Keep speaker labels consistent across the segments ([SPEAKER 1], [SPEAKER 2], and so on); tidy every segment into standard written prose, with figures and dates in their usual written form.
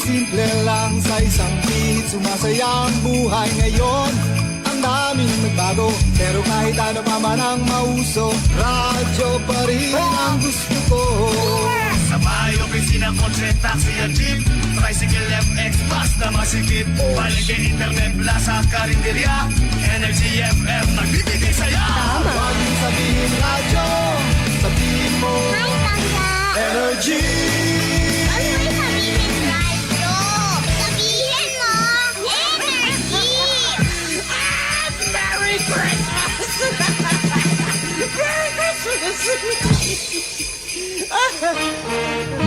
[SPEAKER 1] Simple lang sa isang beat, sumasaya ang buhay ngayon. Ang daming nagbago, pero kahit ano pa man ang mauso, radyo pa rin ang gusto ko.
[SPEAKER 2] Sa bahay, opisina, kotse, taxi at jeep, tricycle, FX, bus na masikip, paligid, internet, plaza, karinderya, Energy FM, nagbibigay saya.
[SPEAKER 1] Huwag mong sabihin radyo, sabihin mo
[SPEAKER 3] Hi, Tangga!
[SPEAKER 1] Energy.
[SPEAKER 3] Huwag mo sabihin radyo! Sabihin mo, energy!
[SPEAKER 2] Merry Christmas! Merry Christmas!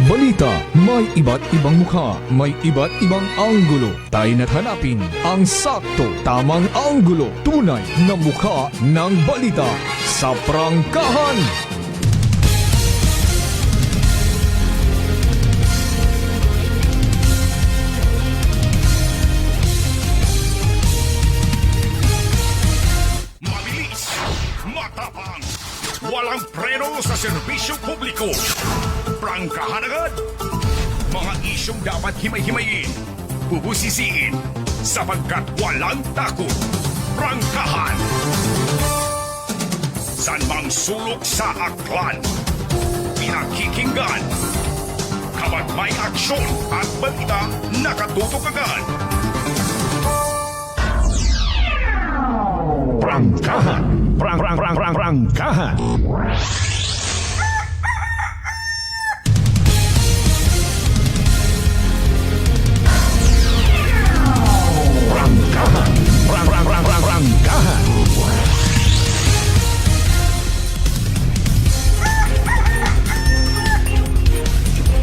[SPEAKER 4] Balita, may iba't ibang mukha, may iba't ibang anggulo. Tayo na't hanapin ang sakto, tamang anggulo, tunay na mukha ng balita sa prangkahan.
[SPEAKER 2] Mabilis, matapang, walang preno sa serbisyo publiko. Prangkahan agad. Mga isyong dapat himay-himayin, bubusisiin, sapagkat walang takot. Prangkahan. San mang sulok sa aklan, pinakikinggan. Kapag may aksyon at balita, nakatutok agad. Prangkahan. Prangkahan. Prangkahan. Prangkahan. Prangkahan.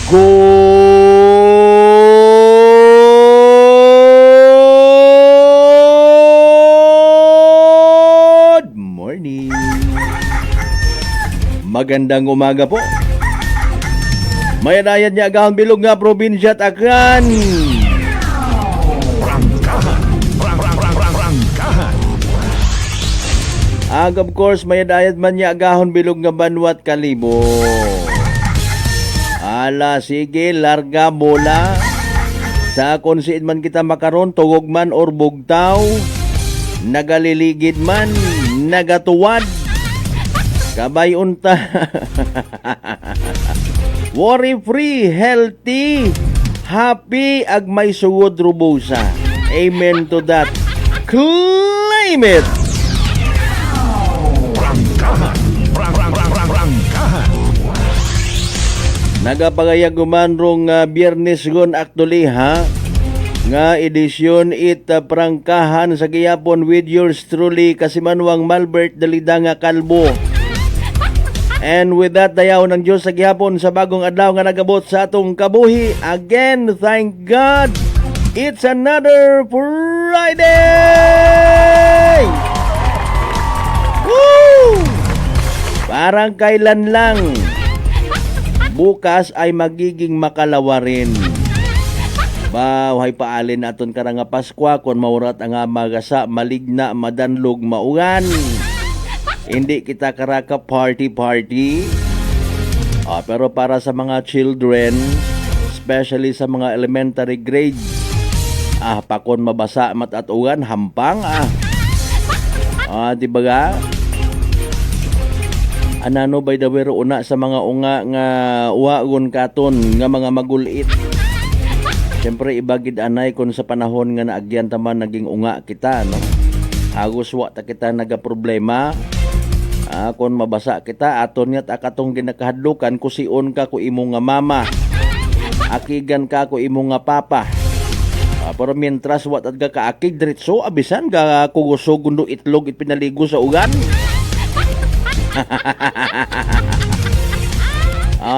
[SPEAKER 5] Good morning. Magandang umaga po. Mayanayan niya agahon bilog nga probinsya at Aklan.
[SPEAKER 2] Prangkahan. Prangkahan.
[SPEAKER 5] Of course, mayadayat man niya agahon bilog nga Banwat Kalibo. Ala, sige, larga bola. Sa konsiid man kita makaron, tugog man or bugtaw, nagaliligid man, nagatuwad, kabay unta. Worry-free, healthy, happy, ag may sugod rubosa. Amen to that. Claim it!
[SPEAKER 2] Prangkahan. Prangkahan.
[SPEAKER 5] Nagapagayag gumanrong Biyernes gon actually ha nga edisyon prangkahan sa giyapon with yours truly Kasimanwang Malbert Dalida nga kalbo. And with that, dayaw ng Diyos sa gihapon sa bagong adlaw nga nagabot sa atong kabuhi. Again, thank God, it's another Friday! Woo! Parang kailan lang. Bukas ay magiging makalawa rin. Bahay paalin aton karang nga Pasko kon maurat ang magasa maligna madanlog maugan. Hindi kita karaka party. Pero para sa mga children, especially sa mga elementary grades, pakon mabasa matatugan hampang di ba ga? Anano by the way una sa mga unga nga uwagon katon nga mga magulit. Siyempre ibagid anay kung sa panahon nga naagyan taman naging unga kita, no? Agos wa ta kita nagaproblema. Kung mabasa kita aton niya akatong ginakahadlukan kusion ka ku imo nga mama. Akigan ka ku imo nga papa. Pero mientras wa ta kaakig diretso abisan ga kuguso gundo itlog ipinaligo sa ugan.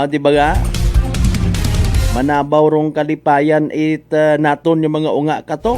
[SPEAKER 5] Di ba ga? Manabaw rong kalipayan naton yung mga unga kato.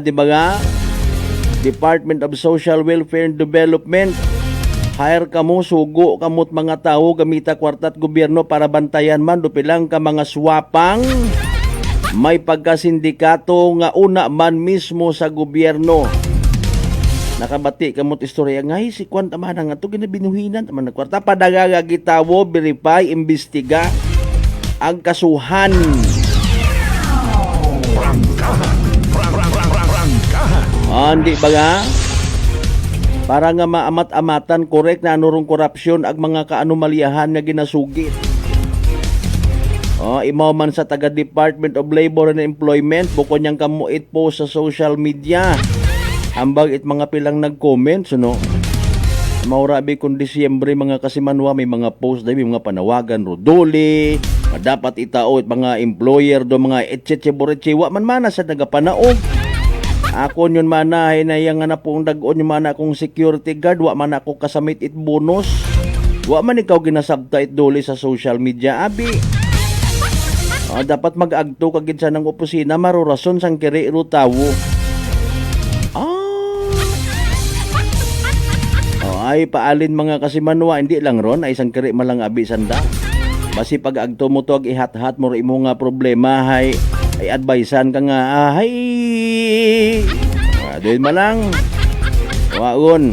[SPEAKER 5] Di ba nga? Department of Social Welfare and Development, hire kamo, sugo kamot mga tao, gamita kwartat gobyerno para bantayan man, dupilang ka mga swapang may pagkasindikato nga una man mismo sa gobyerno. Nakabati kamot istorya nga, si Kwan tamahan nga ito, ginabinuhinan, tamahan na kwarta, padagaga gitawo, verify, imbestiga, ang kasuhan. Hindi ba nga? Para nga maamat-amatan, correct na anurong korupsyon ang mga kaanomaliyahan nga ginasugit. Imaw man sa taga Department of Labor and Employment, buko niyang kamuit po sa social media. Ambag it mga pilang nag-comments, no? Maurabi kung Disyembre mga kasimanwa, may mga post may mga panawagan, rodoli, dapat itao it mga employer do mga etchetseboretche, wa man mana sa nagapanaog. Ako yun mana, hinayang na pong dag-on yung mana akong security guard, wa man ako kasamit it bonus, wa man ikaw ginasabta it doli sa social media, abi. Dapat mag-agto kagid sa ng opisina, marurason sang kiri rutawo. Ay paalin mga kasimanwa, hindi lang ron ay isang kiri malang abi sanda. Basi pag agto mo to ag ihat-hat mo imo nga problema ay advisean ka nga doon malang waon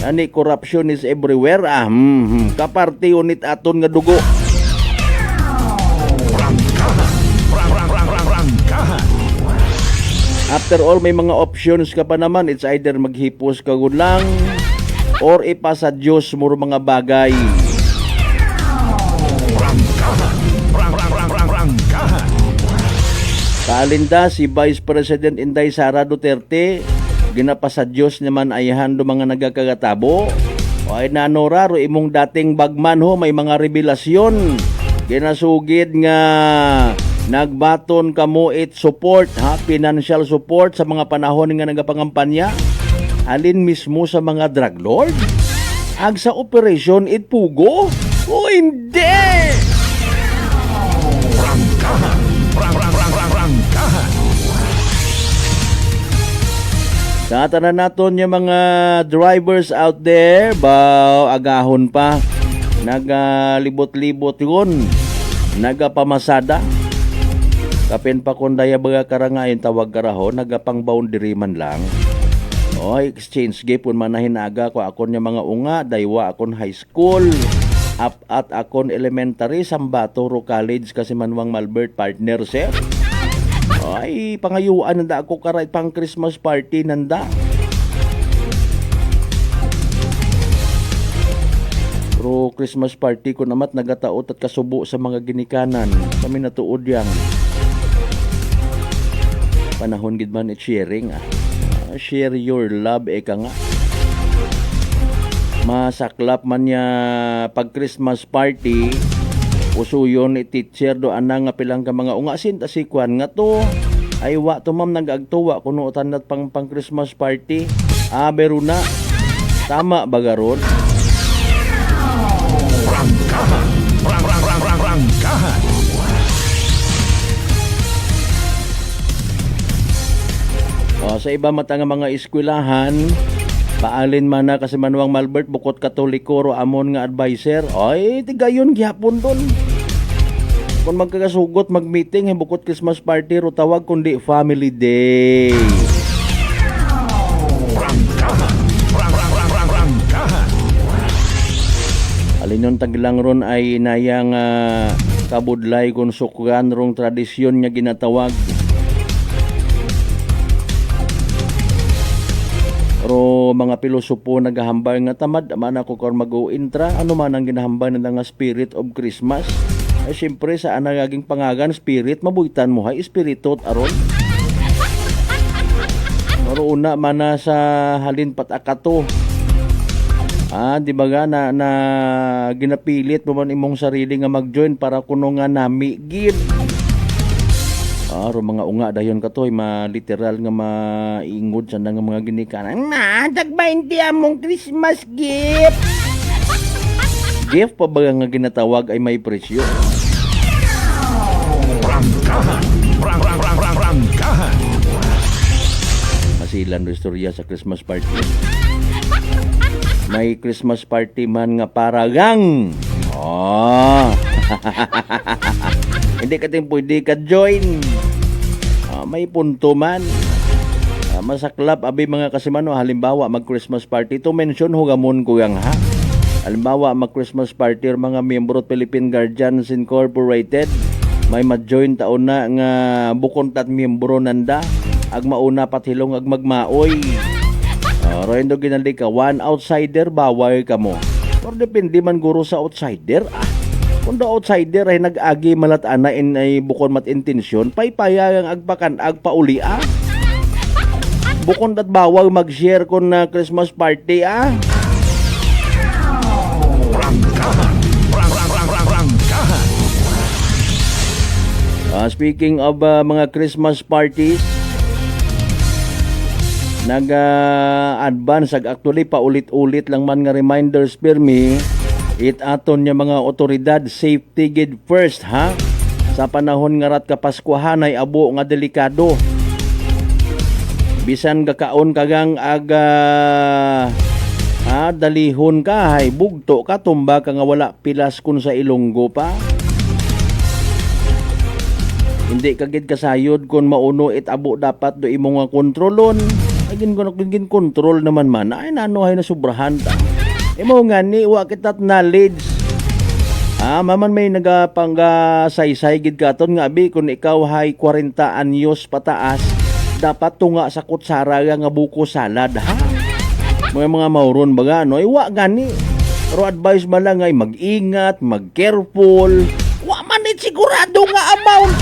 [SPEAKER 5] ani corruption is everywhere kaparti unit aton nga dugo. After all, may mga options ka pa naman. It's either maghipos ka lang or ipasa Diyos mo mga bagay. Kaalinda si Vice President Inday Sara Duterte, ginapasa Diyos naman ayahan do mga nagakagatabo. O ay nanora ro imong dating bagman ho, may mga revelasyon. Ginasugid nga nagbaton kamo it support, financial support sa mga panahon nga nagapangampanya. Alin mismo sa mga drug lord? Ag sa operation it pugo? O hindi! Sa tanan naton yung mga drivers out there, agahon pa, nagalibot-libot yun, nagapamasada. Kapin pa kung daya baga karangayin tawag karahon, nagapang boundary man lang. Exchange gift kung manahin aga ko akon yung mga unga, daywa akon high school, up at akon elementary, Sambato ro college kasi manwang Malbert partner sir. Ay, pangayuan nanda ako karay pang Christmas party nanda. Pero Christmas party ko namat nagataot at kasubo sa mga ginikanan. Kami natuod yang panahon gid man it sharing share your love eka nga. Masaklap man niya pag Christmas party, usuyon ni teacher do anang nga pilang ka mga unga sin tasikwan nga to ay wa to ma'am nagagtuwa kuno tanat pang Christmas party. Bero na tama bagaron. Rangkahan. Sa iba mata nga mga eskwelahan, paalin man na kasi manuang Malbert bukod katoliko ro amon nga advisor. Ay tigayon gyapon don. Kung magkakasugot mag-meeting bukod Christmas party ro tawag kundi family day. Rangkahan. Alinon taglang ron ay inayang kabudlay kung sukran rong tradisyon nga ginatawag. Pero mga pilosopo naghahambay nga tamad man ako kung mag-o-intra ano man ang ginahambay na nga spirit of Christmas. Ay siyempre sa nagaging pangagan spirit mabuitan mo hay espiritot aron. Pero una man na sa halin patakato. Di ba ga na ginapilit mo man imong sarili nga mag-join para kuno nga nami gid. Mga unga dayon katoy literal nga maingod sa nga mga ginikanan. Tagbainti among Christmas gift. Gift pa ba nga ginatawag ay may presyo? Rangkahan. dahilan o istorya sa Christmas party. May Christmas party man nga paragang. Oh. Hindi ka din pwede ka join. May punto man. Masaklap abi mga kasimano, halimbawa mag Christmas party to mention hugamon ko yang ha. Halimbawa mag Christmas party or mga miyembro Philippine Guardians Incorporated may ma-join taon na nga bukon tat miyembro nanda ag mauna pathilong ag magmaoy. Roendo ginali ka one outsider bawal ka mo. Or depende man guro sa outsider. Kung the outsider ay nag-agi malat ana in ay bukon mat intensyon paypayagang agpakan agpauli bukon at bawal mag-share kon na Christmas party Speaking of mga Christmas parties, nag-advance actually paulit-ulit lang man nga reminders pirmi it aton nya mga otoridad safety gid first sa panahon nga rat kapaskuhan ay abo nga delikado. Bisan gakaon kagang dalihon ka hay bugto ka tumba ka nga wala pilas kun sa Ilonggo pa. Hindi kagid kasayod kun mauno it abo dapat do imo nga kontrolon. Agin kontrol naman man ay nano hay na sobrahan ta. Imo nga ni wa kitat knowledge. Maman may nagapangga saysay gid katon nga abi kun ikaw hay 40 anyos pataas dapat tunga sa kutsara nga buko salad mga mauron baga no wa gani pero advice man lang ay mag-ingat mag-careful wa man it sigurado nga amount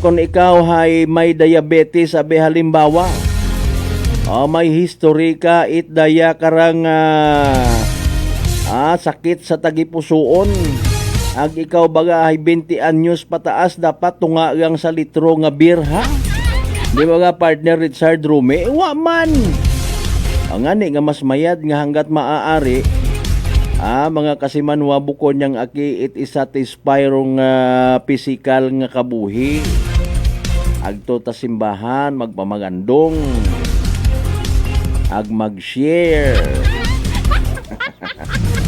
[SPEAKER 5] kung ikaw hay may diabetes abi halimbawa may history ka it daya karang sakit sa tagipusoon ag ikaw baga ay 20 anyos pataas dapat tunga lang sa litro nga beer di ba nga partner Richard Rume wa man ang ani nga mas mayad nga hanggat maaari mga kasiman wa bukon yang aki it isatisfy rong physical nga kabuhi agto ta simbahan magpamagandong ag mag-share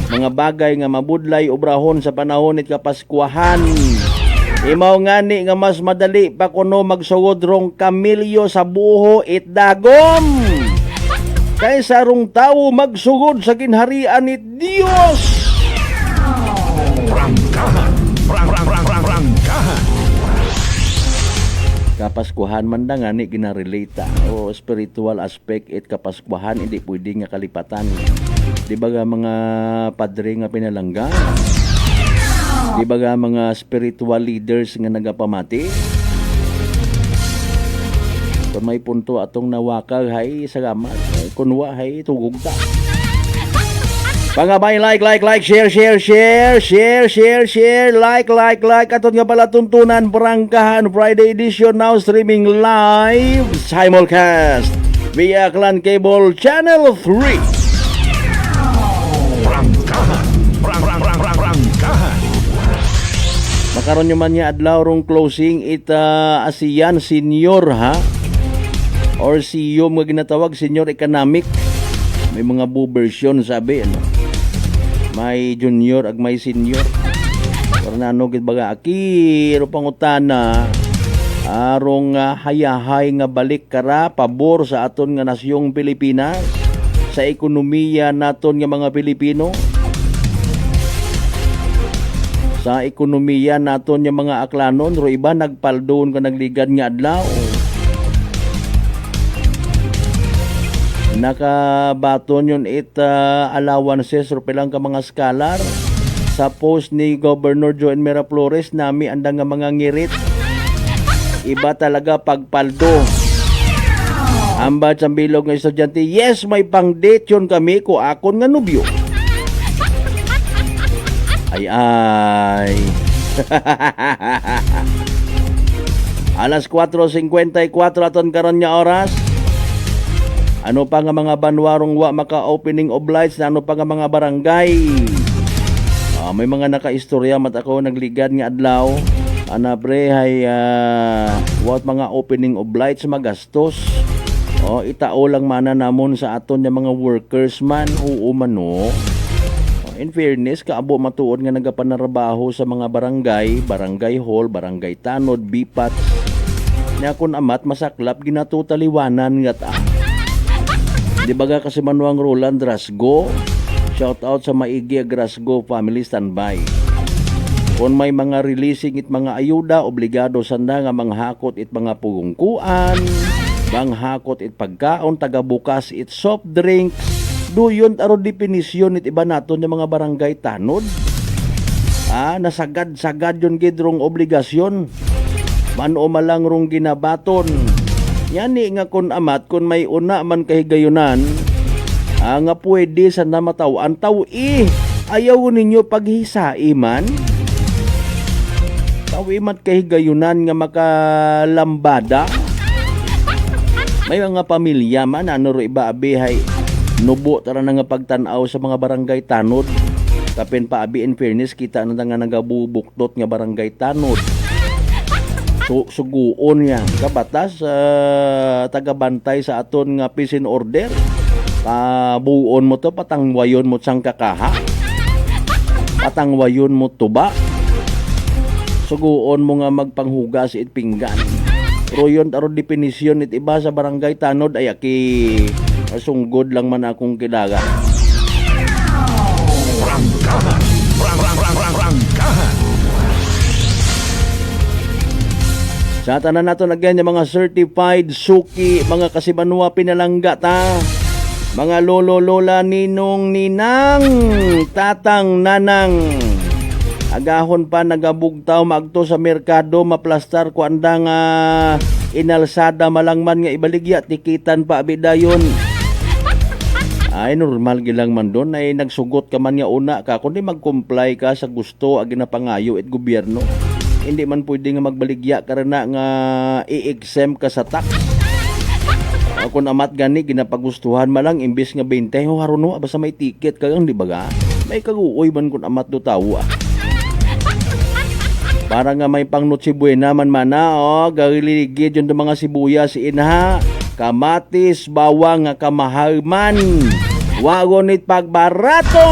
[SPEAKER 5] mga bagay nga mabudlay obrahon sa panahon it kapaskuhan. Imaw ngani nga mas madali pa kuno magsugod rong kamilyo sa buho it dagom kaysa rong tawo magsugod sa ginharian ni Dios. Kapaskuhan man da ngani ginarelate o spiritual aspect it kapaskuhan hindi pwede nga kalipatan. Di ba nga mga padre nga pinalangga? Di ba nga mga spiritual leaders nga nagapamati? Kung may punto atong nawakag hay salamat. Kunwa hay tugog ta. Pangabay like, share, like. Aton nga pala tuntunan Prangkahan Friday edition now streaming live simulcast via Clan Cable Channel 3. Makaroon nyo man niya adlaw rong closing ASEAN Senior or CEO mga ginatawag Senior Economic. May mga bu version sabi may junior ag may senior. Pero nano gid baga aki ro pangutana arong hayahay nga balik kara pabor sa aton nga nasyong Pilipinas sa ekonomiya naton nga mga Pilipino. Sa ekonomiya naton yung mga aklanon ro iba nagpaldon ka nagligad nga adlaw nakabaton yun allowances ro pilang ka mga scholar sa post ni Governor Joan Miraflores nami anda nga mga ngirit iba talaga pagpaldo ambad sa bilog ng estudyante yes may pang date yun kami ko akon nga nubyo ay alas 4:54 aton karon nya oras. Ano pa nga mga banwarong wa maka opening of lights na ano pa nga mga barangay may mga nakaistorya mat ako nagligad nga adlaw Ana pre hay what mga opening of lights magastos. O itao lang mana namon sa aton nga mga workers man oo man no. In fairness, kaabo matuod nga nagapanarabaho sa mga barangay hall, barangay tanod, bipat. Nya kun amat masaklap ginatutaliwanan nga ta. Di ba ga kasi manuang Roland Rasgo? Shout out sa maigi Rasgo family standby. Kung may mga releasing it mga ayuda, obligado sanda nga manghakot it mga pugungkuan, manghakot it pagkaon, tagabukas it soft drinks, duyon aro definisyon it iba naton yung mga barangay tanod. Nasagad-sagad yun gidrong obligasyon. Mano malang rong ginabaton. Yani nga kun amat, kun may una man kahigayunan, nga pwede sa namatawaan tawi. Ayaw ninyo paghisai man. Tawi mat kahigayunan nga makalambada. May mga pamilya man, ano ro iba abihay, nubo tara na nga pagtanaw sa mga barangay tanod. Kapin pa abi in fairness, kita na nga nagabubuktot nga barangay tanod. Suguon niya kabatas tagabantay sa aton nga peace and order. Pabuon mo to, patangwayon mo sang kakaha, patangwayon mo tuba, suguon mo nga magpanghugas it pinggan. Pero yun aron definisyon it iba sa barangay tanod ay aki sunggod lang man akong kilaga.
[SPEAKER 4] Rangkahan. Rangkahan.
[SPEAKER 5] Sa tanan nato again yung mga certified suki, mga kasibanwa pinalangga ta, mga lolo, lola, ninong, ninang, tatang, nanang. Agahon pa nagabugtaw magto sa merkado, maplastar ko anda nga inalsada malangman nga ibaligya, tikitan pa abidayon. Ay normal gilang man doon ay nagsugot ka man nga una ka, kundi mag-comply ka sa gusto agi na pangayo at gobyerno. Hindi man pwede nga magbaligya karena nga i-exempt ka sa tax. Kung amat gani ginapagustuhan malang imbes nga 20 haruno basta may ticket kagang di ba ga? May kaguoy man kun amat do tawo. Para nga may pang Noche Buena man mana galiligid yung mga sibuyas inha, kamatis, bawang nga kamahal man. Wagon it pagbarato.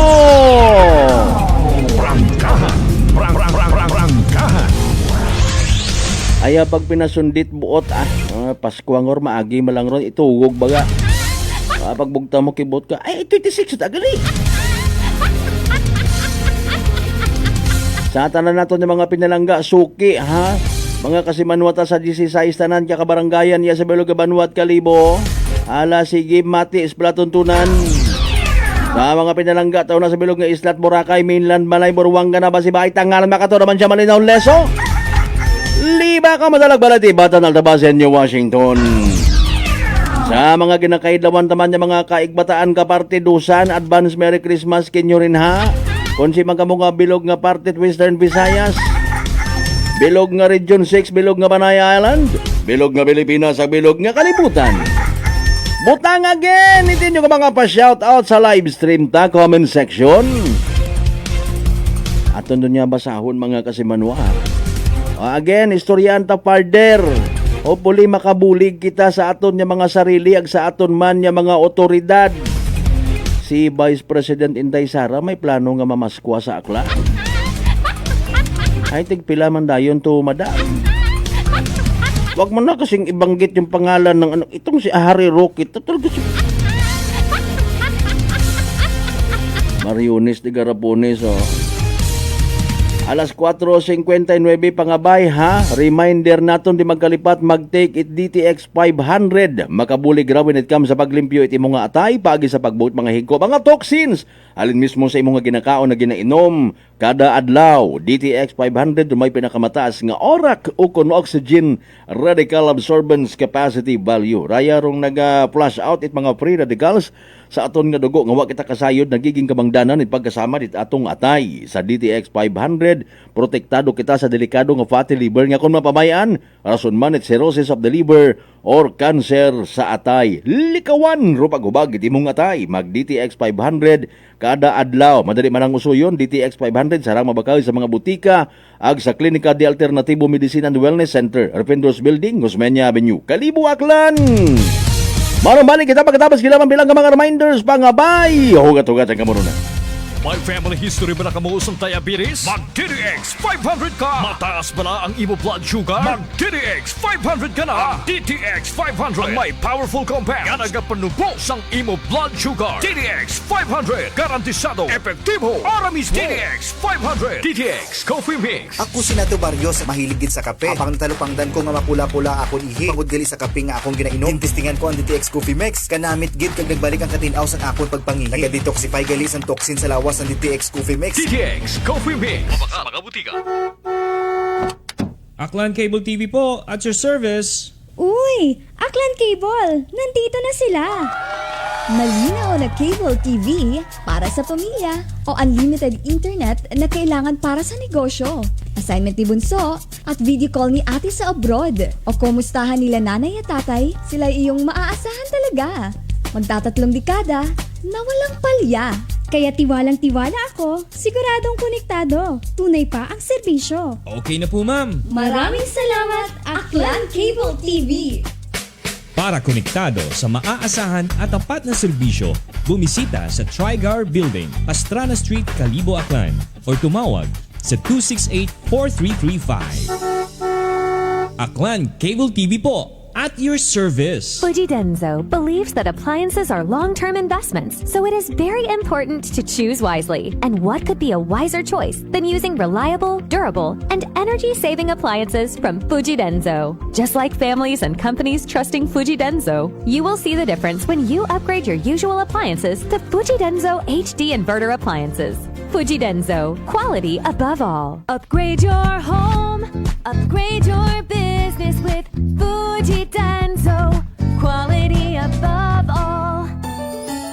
[SPEAKER 4] Rangkahan. Rangkahan.
[SPEAKER 5] Aya pag pinasundit buot Pasko ang or maagi malang ron itugog baga. Pag bugta mo kibot ka, ay 26 tagali. Sa tanan nato ng mga pinalangga suki ha. Mga kasimanwata sa 16 tanan ka kabarangayan ya sa Belog Banwat Kalibo. Ala sige mati isplatuntunan. Sa mga pinalangga taon na sa bilog nga Islat Boracay, Mainland, Malay, Buruanga na ba si Bahay Tangalan makato naman siya malinaw leso. Liba ka madalag balati Batan Altabasen, New Washington. Sa mga ginakaidlawan taman niya mga kaigbataan ka partidusan, advance Merry Christmas kinyo rin ha. Kung si mga mga bilog nga parte Western Visayas, bilog nga Region 6, bilog nga Banay Island, bilog nga Pilipinas, sa bilog nga Kalibutan. Butang again, itin nyo ka mga pa-shoutout sa live stream ta, comment section. At doon niya basahon mga kasimanwa. Again, istoryan ta farther. Hopefully makabulig kita sa aton niya mga sarili ag sa aton man niya mga otoridad. Si Vice President Inday Sara may plano nga mamaskwa sa akla. Ay tigpila man dayon to madam. Wag mo na kasing ibanggit yung pangalan ng ano. Itong si Harry Rocket. Talaga si Mariones de Garapones, Alas 4:59 pangabay ha. Reminder naton di magkalipat mag-take it DTX 500. Makabulig raw when it comes sa paglimpyo iti mga atay paagi sa pagbuot mga higko mga toxins. Alin mismo sa imong ginakaon na ginainom kada adlaw. DTX 500 may pinakamataas nga orak o kon oxygen radical absorbance capacity value. Raya rong naga-flush out it mga free radicals sa aton nga dugo nga wa kita kasayod nagiging kamangdanan ni pagkasama dit atong atay sa DTX 500. Protektado kita sa delikado nga fatty liver nga kung mapamayan, rason man it cirrhosis of the liver or cancer sa atay. Likawan ro pagubag iti mong atay. Mag DTX 500 kada adlaw. Madali man ang usuyon, DTX 500 sarang mabakal sa mga butika ag sa Klinika de Alternativo Medicine and Wellness Center, Arpendos Building, Guzmeña Avenue, Kalibo, Aklan. Marumalik kita pagkatapos kilaman bilang ka mga reminders pangabay. Hugat-hugat ang kamurunan.
[SPEAKER 4] May family history ba na kamuusong diabetes? Mag DTX 500 ka! Mataas ba na ang imo blood sugar? Mag DTX 500 ka na! Ang DTX 500 ang may powerful compound nga nagapanubos ang imo blood sugar. DTX 500 garantisado, epektibo, para mismo. DTX 500 DTX Coffee Mix.
[SPEAKER 6] Ako si Nato Barrios, mahilig din sa kape. Apang natalupangdan ko nga mapula-pula akong ihi. Pagod gali sa kape nga akong ginainom. Tintistingan ko ang DTX Coffee Mix. Kanamit gid kag nagbalik ang katinaw sa akong pagpangihi. Naga-detoxify gali sa toxin sa lawas ng DTX Coffee Mix.
[SPEAKER 4] DTX Coffee Mix. Mga butika.
[SPEAKER 7] Aklan Cable TV po, at your service.
[SPEAKER 8] Uy! Aklan Cable! Nandito na sila! Malinaw na cable TV para sa pamilya o unlimited internet na kailangan para sa negosyo. Assignment ni Bunso at video call ni ate sa abroad. O kumustahan nila nanay at tatay, sila iyong maaasahan talaga. Magtatatlong dekada na walang palya. Kaya tiwalang-tiwala ako, siguradong konektado. Tunay pa ang serbisyo.
[SPEAKER 7] Okay na po, ma'am.
[SPEAKER 8] Maraming salamat, Aklan Cable TV!
[SPEAKER 7] Para konektado sa maaasahan at tapat na serbisyo, bumisita sa Trigar Building, Pastrana Street, Kalibo, Aklan o tumawag sa 268-4335. Aklan Cable TV po, at your service.
[SPEAKER 9] Fuji Denso believes that appliances are long-term investments, so it is very important to choose wisely. And what could be a wiser choice than using reliable, durable, and energy-saving appliances from Fuji Denso? Just like families and companies trusting Fuji Denso, you will see the difference when you upgrade your usual appliances to Fuji Denso HD inverter appliances. Fuji Denso, quality above all. Upgrade your home, upgrade your business with Fuji Denso, quality above all.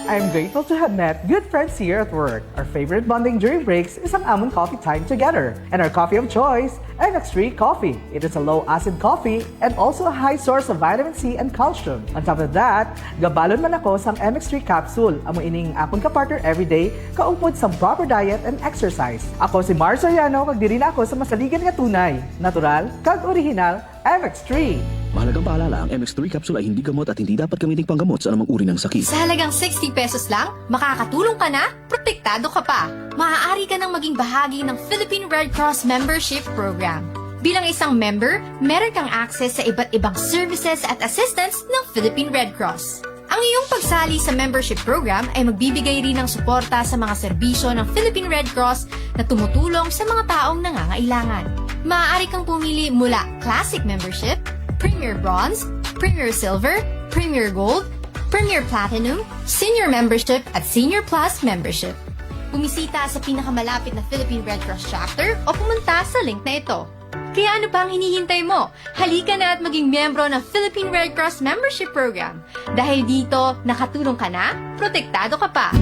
[SPEAKER 10] I'm grateful to have met good friends here at work. Our favorite bonding during breaks is ang amon coffee time together. And our coffee of choice, MX3 Coffee. It is a low-acid coffee and also a high source of vitamin C and calcium. On top of that, gabalon man ako sa MX3 capsule. Amo ining akong kapartner everyday, kaupod sa proper diet and exercise. Ako si Mars Soriano, kag diri na ako sa masaligan nga tunay, natural, kag original, MX3.
[SPEAKER 11] Mahalagang paalala, ang MX3 capsule ay hindi gamot at hindi dapat gamiting panggamot sa anumang uri ng sakit.
[SPEAKER 12] Sa halagang 60 pesos lang, makakatulong ka na, protektado ka pa. Maaari ka nang maging bahagi ng Philippine Red Cross Membership Program. Bilang isang member, meron kang access sa iba't ibang services at assistance ng Philippine Red Cross. Ang iyong pagsali sa membership program ay magbibigay rin ng suporta sa mga serbisyo ng Philippine Red Cross na tumutulong sa mga taong nangangailangan. Maaari kang pumili mula Classic Membership, Premier Bronze, Premier Silver, Premier Gold, Premier Platinum, Senior Membership at Senior Plus Membership. Bumisita sa pinakamalapit na Philippine Red Cross chapter o pumunta sa link na ito. Kaya ano pa ang hinihintay mo? Halika na at maging miyembro ng Philippine Red Cross Membership Program. Dahil dito, nakatulong ka na, protektado ka pa.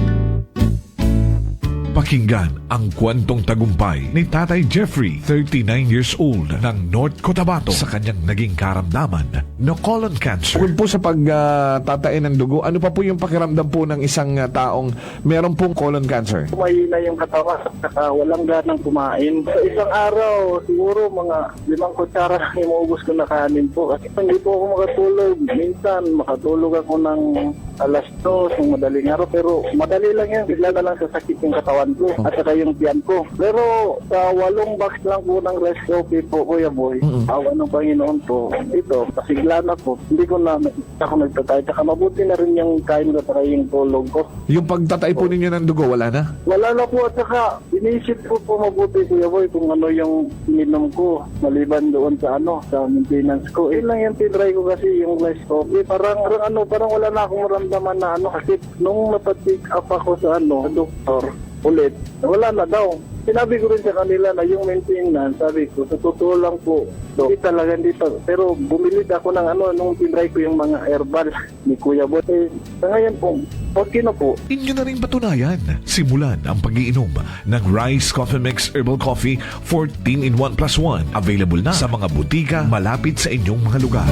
[SPEAKER 13] Pakinggan ang kwentong tagumpay ni Tatay Jeffrey, 39 years old, ng North Cotabato sa kanyang naging karamdaman na colon cancer.
[SPEAKER 14] Kung po sa pagtatain ng dugo, ano pa po yung pakiramdam po ng isang taong meron pong colon cancer?
[SPEAKER 15] Mahina yung katawan at walang ganang kumain. Sa isang araw, siguro mga 5 kutsara lang yung maubos ko na kanin po. Kasi hindi po ako makatulog. Minsan, makatulog ako ng alas 2 ng madaling araw. Pero madali lang yan. Bigla na lang sasakit yung katawan ko at saka yung tiyan ko. Pero sa 8 box lang po ng rice coffee po, Kuya Boy, awa ng Panginoon po, ito, pasigla na po. Hindi ko na ako nagtatay. Saka mabuti na rin yung kain ko at yung tulog ko.
[SPEAKER 14] Yung pagtatay po ninyo ng dugo, wala na?
[SPEAKER 15] Wala na po at saka inisip ko po mabuti, Kuya Boy, kung ano yung ininom ko maliban doon sa sa maintenance ko. Yun lang yung tinry ko kasi yung rice coffee. Parang wala na akong maramdaman na kasi nung napatik up ako sa doktor, ulit, wala na daw. Sinabi ko rin sa kanila na yung maintenance, sabi ko, sa totoo lang po, hindi talaga dito. Pero bumili ako ng nung tinry ko yung mga herbal ni Kuya Bote. Sa ngayon po, okay na po.
[SPEAKER 13] Inyo na rin patunayan. Simulan ang pag-iinom ng Rice Coffee Mix Herbal Coffee 14 in 1 plus 1. Available na sa mga butika malapit sa inyong mga lugar.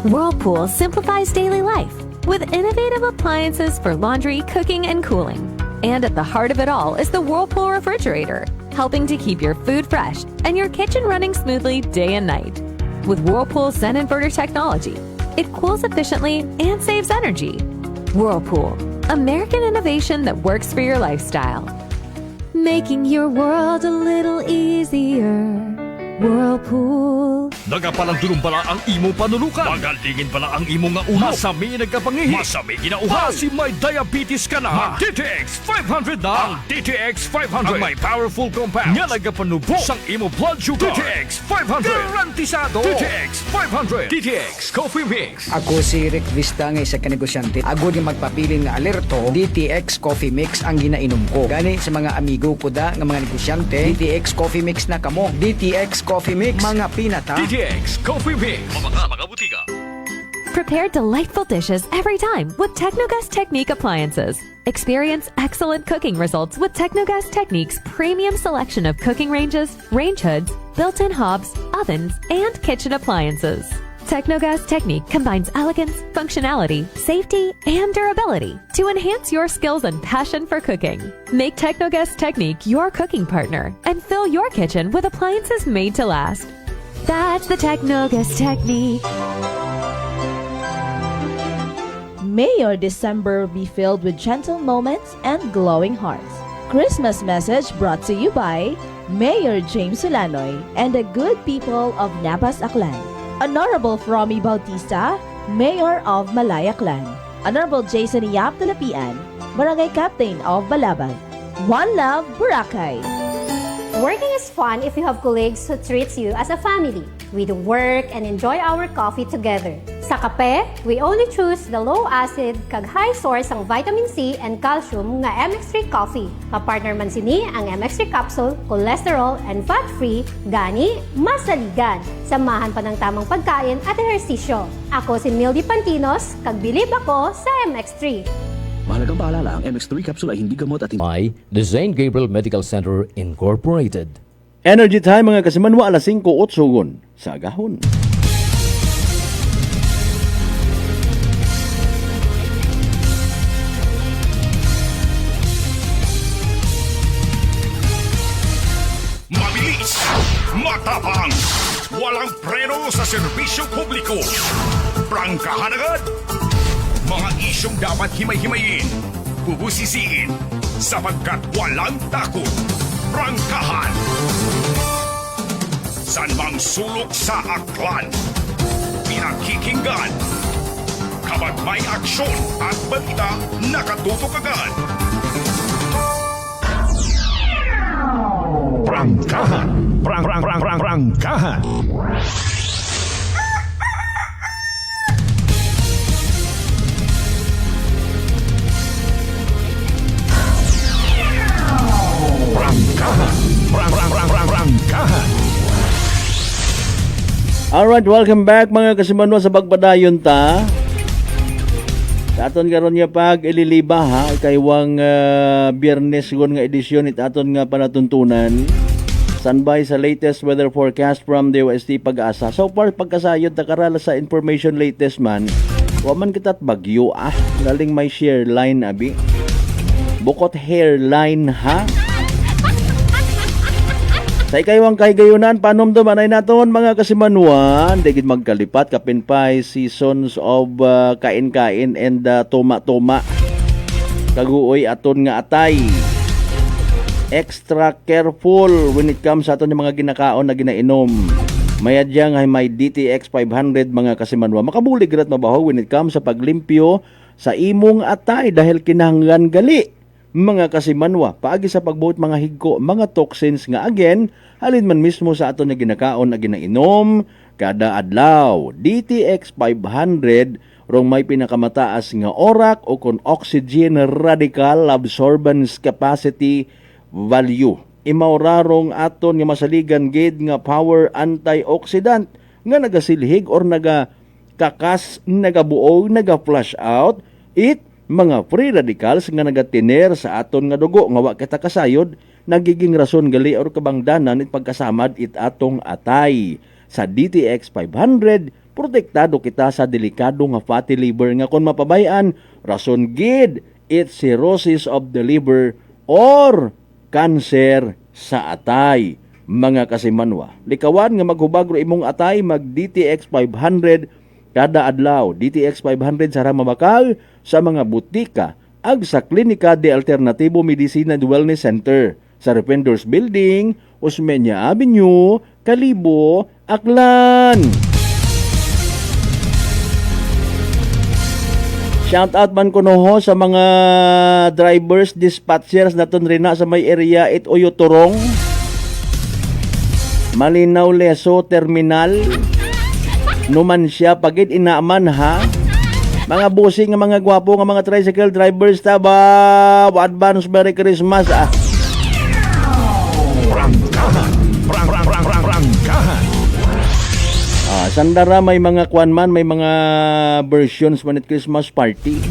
[SPEAKER 9] Whirlpool simplifies daily life with innovative appliances for laundry, cooking, and cooling. And at the heart of it all is the Whirlpool refrigerator, helping to keep your food fresh and your kitchen running smoothly day and night. With Whirlpool Zen Inverter technology, it cools efficiently and saves energy. Whirlpool, American innovation that works for your lifestyle. Making your world a little easier. Whirlpool.
[SPEAKER 4] Nagapalang tulong pala ang imo panulukan. Magalingin pala ang imo nga ulo. Masami nagkapangihi. Masami ginauhaw. Kasi may diabetes ka na. DTX 500 na. Ang DTX 500. Ang may powerful compounds. Nga nagapanubo sang imo blood sugar. DTX 500. Garantisado. DTX 500. DTX Coffee Mix.
[SPEAKER 16] Ako si Rick Vista nga isa ka negosyante. Agod nga magpapili nga alerto, DTX Coffee Mix ang ginainom ko. Gani sa mga amigo ko da nga mga negosyante, DTX Coffee Mix na kamo. DTX Coffee Mix, mga pinata.
[SPEAKER 4] DTX Coffee Mix. Mga butika.
[SPEAKER 9] Prepare delightful dishes every time with Technogas Technique appliances. Experience excellent cooking results with Technogas Technique's premium selection of cooking ranges, range hoods, built-in hobs, ovens, and kitchen appliances. Technogas Technique combines elegance, functionality, safety, and durability to enhance your skills and passion for cooking. Make Technogas Technique your cooking partner and fill your kitchen with appliances made to last. That's the Technogas Technique.
[SPEAKER 17] May your December be filled with gentle moments and glowing hearts. Christmas message brought to you by Mayor James Solanoy and the good people of Nabas Aklan. Honorable Fromy Bautista, Mayor of Malaya Clan. Honorable Jason Yap Talapian, Barangay Captain of Balabag. One Love, Boracay.
[SPEAKER 18] Working is fun if you have colleagues who treats you as a family. We do work and enjoy our coffee together. Sa kape, we only choose the low-acid kag high source ang vitamin C and calcium nga MX3 coffee. Kapartner man sini ang MX3 capsule, cholesterol and fat-free, gani masaligan. Samahan pa ng tamang pagkain at ehersisyo. Ako si Mildy Pantinos, kag bilib ako sa MX3.
[SPEAKER 11] Mahalagang paalala, ang MX3 capsule ay hindi gamot at
[SPEAKER 19] by the St. Gabriel Medical Center Incorporated.
[SPEAKER 5] Energy Time mga kasimanwa, alas 5:08 sa agahon.
[SPEAKER 2] Mabilis, matapang, walang preno sa serbisyo publiko. Prangkahan agad. Mga isyong dapat himay-himayin, bubusisiin, sapagkat walang takot. Prangkahan. San mang sulok sa aklan, pinakikinggan. Kapag may aksyon at balita, nakatutok agad. Prangkahan. Prangkahan. Prangkahan.
[SPEAKER 5] Alright, welcome back mga kasimanwa sa Bagbadayon ta. Sa aton karon nga pag ililiba ha, ikaywang Biyernes gon nga edisyon it aton nga panatuntunan. Standby sa latest weather forecast from the UST Pag-asa. So far pagkasayod takarala sa information latest man, wa man kitat bagyo galing may share line abi. Bukot hairline ha. Sa ikaywang kahigayunan, panomdom anay naton mga kasimanuan, digid magkalipat kapinpay seasons of kain-kain and tuma-tuma. Kaguoy aton nga atay. Extra careful when it comes sa aton yung mga ginakaon na ginainom. Mayadya nga may DTX 500 mga kasimanwa. Makabulig rat mabaho when it comes sa paglimpyo sa imong atay dahil kinahanglan gali. Mga kasimanwa, paagi sa pagbuot mga higko, mga toxins nga again, halin man mismo sa aton na ginakaon na ginainom, kada adlaw. DTX 500, rong may pinakamataas nga orak o kon oxygen radical absorbance capacity value. Imaurarong aton nga masaligan gid nga power antioxidant nga nagasilhig or nagakakas, nagabuog, naga-flush out it mga free radicals nga nagatiner sa aton nga dugo nga wa kita kasayod, nagiging rason gali or kabangdanan it pagkasamad it atong atay. Sa DTX 500, protektado kita sa delikado nga fatty liver nga kung mapabayaan, rason gid it cirrhosis of the liver or cancer sa atay. Mga kasimanwa, likawan nga maghubag ro imong atay, mag DTX 500 kada adlaw. DTX 500 sara mabakal sa mga butika ag sa Klinika de Alternativo Medicina and Wellness Center sa Rependors Building, Osmeña Avenue, Kalibo, Aklan. Shout out man ko noho sa mga drivers, dispatchers naton rin na sa may area it Oyo Turong, Malinaw Leso Terminal, Numancia pagid inaaman ha. Mga busing nga mga gwapo nga mga tricycle drivers taba, advance Merry Christmas ah.
[SPEAKER 13] Prangkahan.
[SPEAKER 5] Sandara may mga kwan man, may mga versions man it Christmas party.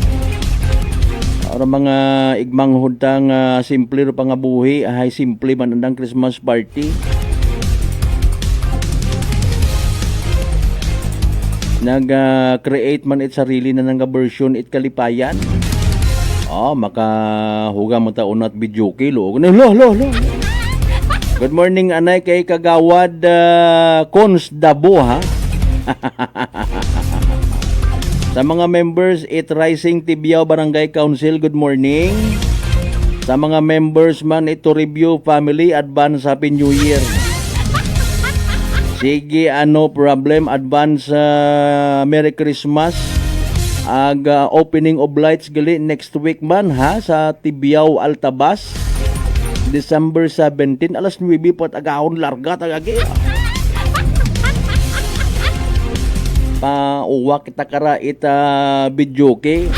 [SPEAKER 5] Or mga igmang hudang simple ro pangabuhi, ay simple man andang Christmas party. Nag-create man it sarili na nga version it kalipayan. Makahuga mo ta unat video kilo. Lo. Good morning anay kay Kagawad Cons Dabo ha. Sa mga members it Rising Tibiao Barangay Council, good morning. Sa mga members man ito Review Family, advance Happy New Year. Sige, problem, advance Merry Christmas. Opening of lights gali next week man ha sa Tibiao Altabas, December 17 alas 9 pot agahon larga tagagi. Uwa kita kara ita video ke.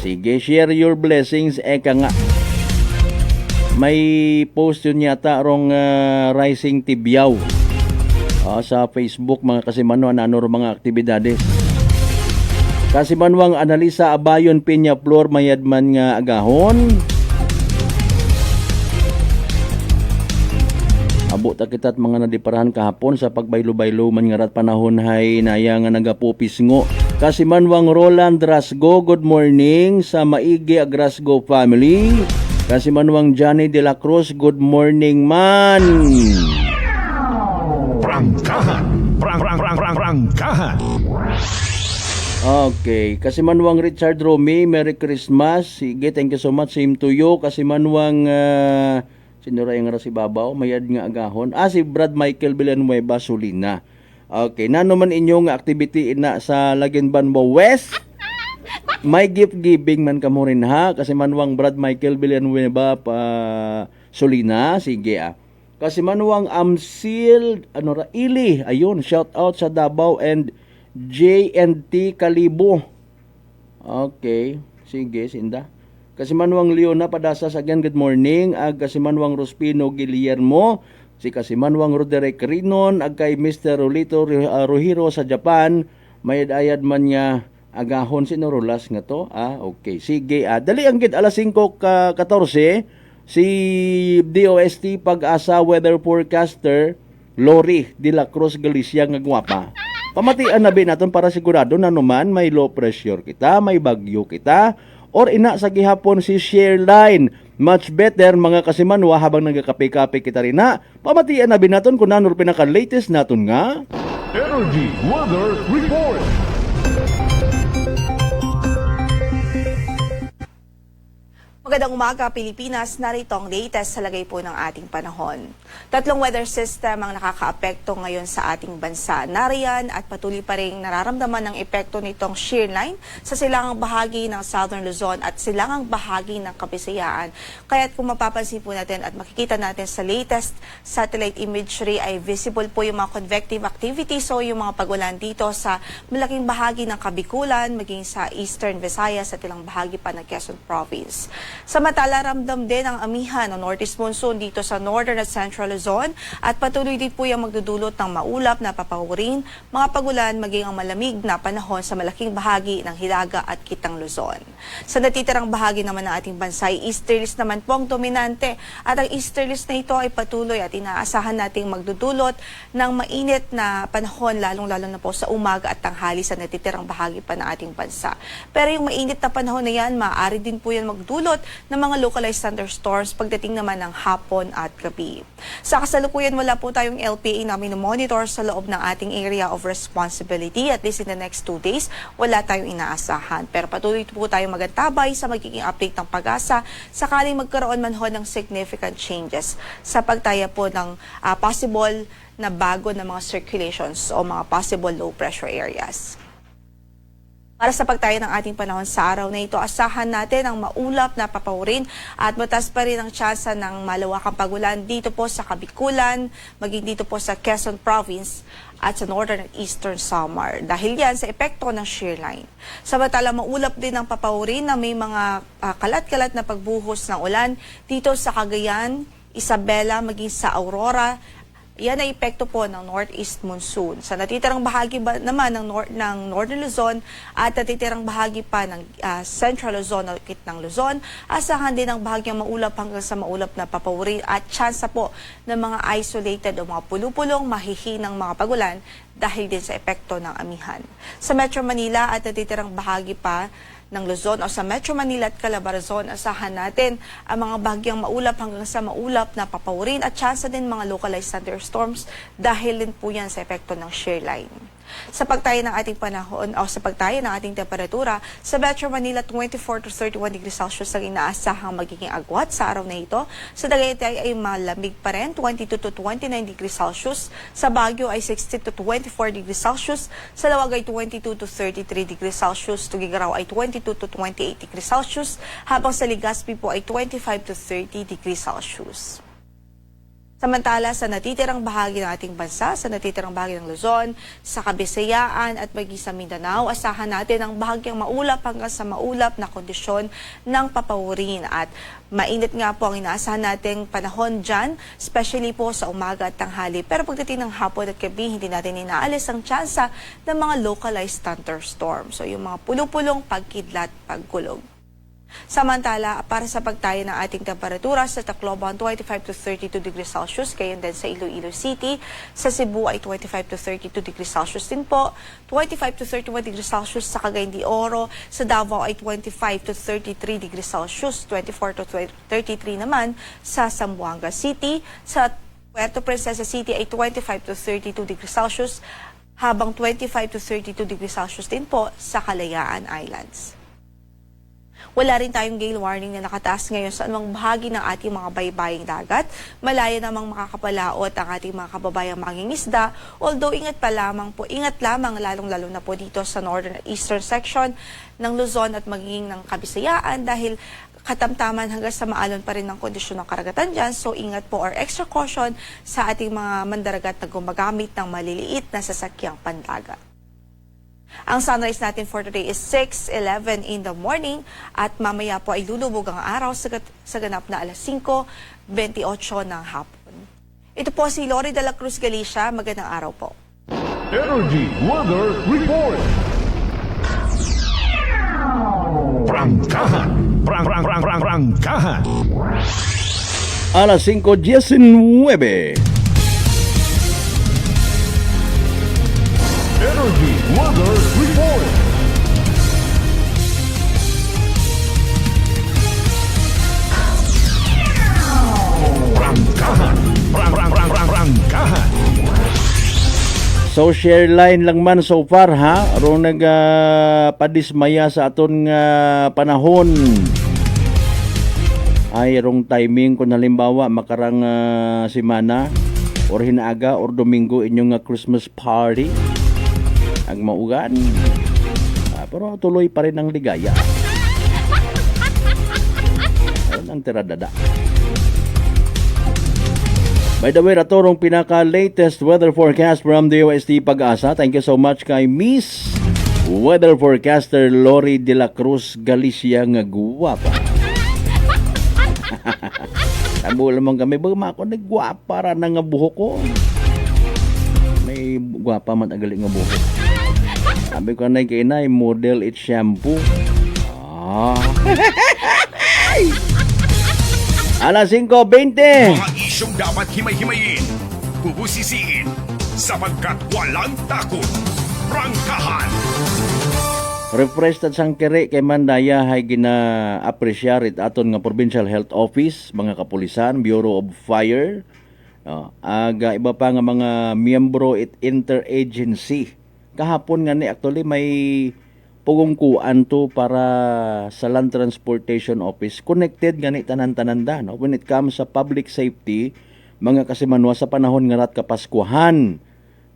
[SPEAKER 5] Sige, share your blessings eka nga. May post yun yata rong Rising Tibiao sa Facebook mga kasimanwa na mga aktibidades. Kasimanwang analisa Abayon Peña Flor mayadman nga agahon. Abo ta kita't mga nadiparahan kahapon sa pagbaylo-baylo man nga rat panahon hay naya nga nagapupisngo. Kasimanwang Roland Rasgo, good morning sa Maigi Agrasgo family. Kasimanwang Johnny De La Cruz, good morning man.
[SPEAKER 13] Prangkahan.
[SPEAKER 5] Okay, Kasimanwang Richard Romy, Merry Christmas. Sige, thank you so much. Same to you. Kasimanwang sinura yung si Babaw, mayad nga agahon. Si Brad Michael Villanueva Solina. Okay, nano man inyong activity ina sa Laginbanwa West? May gift giving man kamo rin ha. Kasimanwang Brad Michael Villanueva Solina. Sige Kasimanwang Amsil Ili. Ayun, shout out sa Davao and JNT Kalibo. Okay, sige sinda. Kasimanwang Leona Padasas again, good morning. Kasimanwang Rospino Guillermo, si Kasimanwang Roderick Rinon, kay Mr. Rolito Rohiro sa Japan, may ayad man niya agahon si Norolas nga to. Okay, sige. Dali ang gid alas 5:14 si DOST Pag-asa weather forecaster Lori de la Cruz Galicia nga gwapa. Pamatian na ba natin para sigurado na naman may low pressure kita, may bagyo kita, or ina sa gihapon si Shareline. Much better mga kasimanwa habang nagkakape-kape kita rin na. Pamatian na ba natin kung nanor pinaka-latest natin nga?
[SPEAKER 13] Energy Weather Report.
[SPEAKER 20] Magandang umaga, Pilipinas. Narito ang latest sa lagay po ng ating panahon. 3 weather system ang nakakaapekto ngayon sa ating bansa. Nariyan at patuloy pa rin nararamdaman ng epekto nitong shear line sa silangang bahagi ng Southern Luzon at silangang bahagi ng Kabisayaan. Kaya't kung mapapansin po natin at makikita natin sa latest satellite imagery ay visible po yung mga convective activity. So yung mga pagulan dito sa malaking bahagi ng Kabikulan, maging sa Eastern Visayas at ilang bahagi pa ng Quezon Province. Samantala, ramdam din ang amihan o northeast monsoon dito sa northern at central Luzon at patuloy din po yung magdudulot ng maulap na papawirin, mga pagulan, maging ang malamig na panahon sa malaking bahagi ng Hilaga at Kitang Luzon. Sa natitirang bahagi naman ng ating bansa, easterlies naman po ang dominante at ang easterlies na ito ay patuloy at inaasahan nating magdudulot ng mainit na panahon lalong-lalo na po sa umaga at tanghali sa natitirang bahagi pa ng ating bansa. Pero yung mainit na panahon na yan, maaari din po yan magdulot ng mga localized thunderstorms pagdating naman ng hapon at gabi. Sa kasalukuyan, wala po tayong LPA na minomonitor sa loob ng ating area of responsibility. At least in the next 2 days, wala tayong inaasahan. Pero patuloy po tayong magantabay sa magiging update ng Pag-asa sakaling magkaroon man ho ng significant changes sa pagtaya po ng possible na bago na mga circulations o mga possible low pressure areas. Para sa pagtaya ng ating panahon sa araw na ito, asahan natin ang maulap na papawirin at mataas pa rin ang tsansa ng malawakang pagulan dito po sa Kabikulan, maging dito po sa Quezon Province at sa northern and eastern Samar. Dahil yan sa epekto ng shear line. Samantala, maulap din ang papawirin na may mga kalat-kalat na pagbuhos ng ulan dito sa Cagayan, Isabela, maging sa Aurora. Yan ay epekto po ng northeast monsoon. Sa natitirang bahagi naman ng northern Luzon at natitirang bahagi pa ng central Luzon o Kitnang Luzon, asahan din ang bahagyang maulap hanggang sa maulap na papawirin at tsansa po ng mga isolated o mga pulupulong mahihinang mga pagulan dahil din sa epekto ng amihan. Sa Metro Manila at natitirang bahagi pa ng Luzon o sa Metro Manila at Calabarzon, asahan natin ang mga bahagyang maulap hanggang sa maulap na papawirin at tsansa din mga localized thunderstorms dahil din po yan sa epekto ng shear line. Sa pagtaya ng ating panahon o sa pagtaya ng ating temperatura, sa Metro Manila 24 to 31 degrees Celsius ang inaasahang magiging agwat sa araw na ito. Sa Tagaytay ay malamig pa rin, 22 to 29 degrees Celsius. Sa Baguio ay 16 to 24 degrees Celsius. Sa Lawag ay 22 to 33 degrees Celsius. Tugigaraw ay 22 to 28 degrees Celsius. Habang sa Legazpi po ay 25 to 30 degrees Celsius. Samantala, sa natitirang bahagi ng ating bansa, sa natitirang bahagi ng Luzon, sa Kabisayaan at maging sa Mindanao, asahan natin ang bahagyang maulap hanggang sa maulap na kondisyon ng papawirin. At mainit nga po ang inaasahan nating panahon dyan, especially po sa umaga at tanghali. Pero pagdating ng hapon at gabi, hindi natin inaalis ang tsansa ng mga localized thunderstorms. So yung mga pulupulong pagkidlat, pagkulog. Samantala, para sa pagtaya ng ating temperatura sa Tacloban, 25 to 32 degrees Celsius, gayon din sa Iloilo City. Sa Cebu ay 25 to 32 degrees Celsius din po, 25 to 31 degrees Celsius sa Cagayan de Oro. Sa Davao ay 25 to 33 degrees Celsius, 24 to 33 naman sa Zamboanga City. Sa Puerto Princesa City ay 25 to 32 degrees Celsius, habang 25 to 32 degrees Celsius din po sa Kalayaan Islands. Wala rin tayong gale warning na nakataas ngayon sa anumang bahagi ng ating mga baybaying dagat. Malaya namang makakapalaot ang ating mga kababayang mangingisda. Although ingat lamang lalong-lalo na po dito sa northern at eastern section ng Luzon at maging ng Kabisayaan dahil katamtaman hanggang sa maalon pa rin ng kondisyon ng karagatan dyan. So ingat po or extra caution sa ating mga mandaragat na gumagamit ng maliliit na sasakyang pandagat. Ang sunrise natin for today is 6:11 in the morning at mamaya po ay lulubog ang araw sa ganap na alas 5:28 ng hapon. Ito po si Lori de la Cruz Galicia. Magandang araw po.
[SPEAKER 13] Energy Weather Report. Prangkahan. Prangkahan.
[SPEAKER 5] Alas 5:19.
[SPEAKER 13] Energy Weather Report. Prangkahan. Prangkahan.
[SPEAKER 5] So share line lang man so far ha. Aron padismaya sa aton nga panahon. Ay rong timing kung halimbawa makarang semana or hinaaga or Domingo inyong Christmas party. Ang maugan. Pero tuloy pa rin ang ligaya. Ayun ang tiradada. By the way, ratorong pinaka-latest weather forecast from the UST Pag-asa. Thank you so much kay Miss Weather Forecaster Lori de la Cruz Galicia nga guwapa. Tabo lamang kami, baga ako nagwapa ra na nga buhok ko. May gwapa man agali nga buhok. Sabi ko na kay inay, model it shampoo. Alas 5:20.
[SPEAKER 2] Mga isyong dapat himay-himayin, bubusisiin, sapagkat walang takot. Prangkahan!
[SPEAKER 5] Refresh at sang kere kay Mandaya hay gina-appreciate it aton nga Provincial Health Office, mga kapulisan, Bureau of Fire, aga iba pa nga mga miyembro it interagency. Kahapon nga ni actually may pugungkuan to para sa Land Transportation Office. Connected nga ni tanan-tananda, no? When it comes sa public safety, mga kasimanwa sa panahon nga rat kapaskuhan.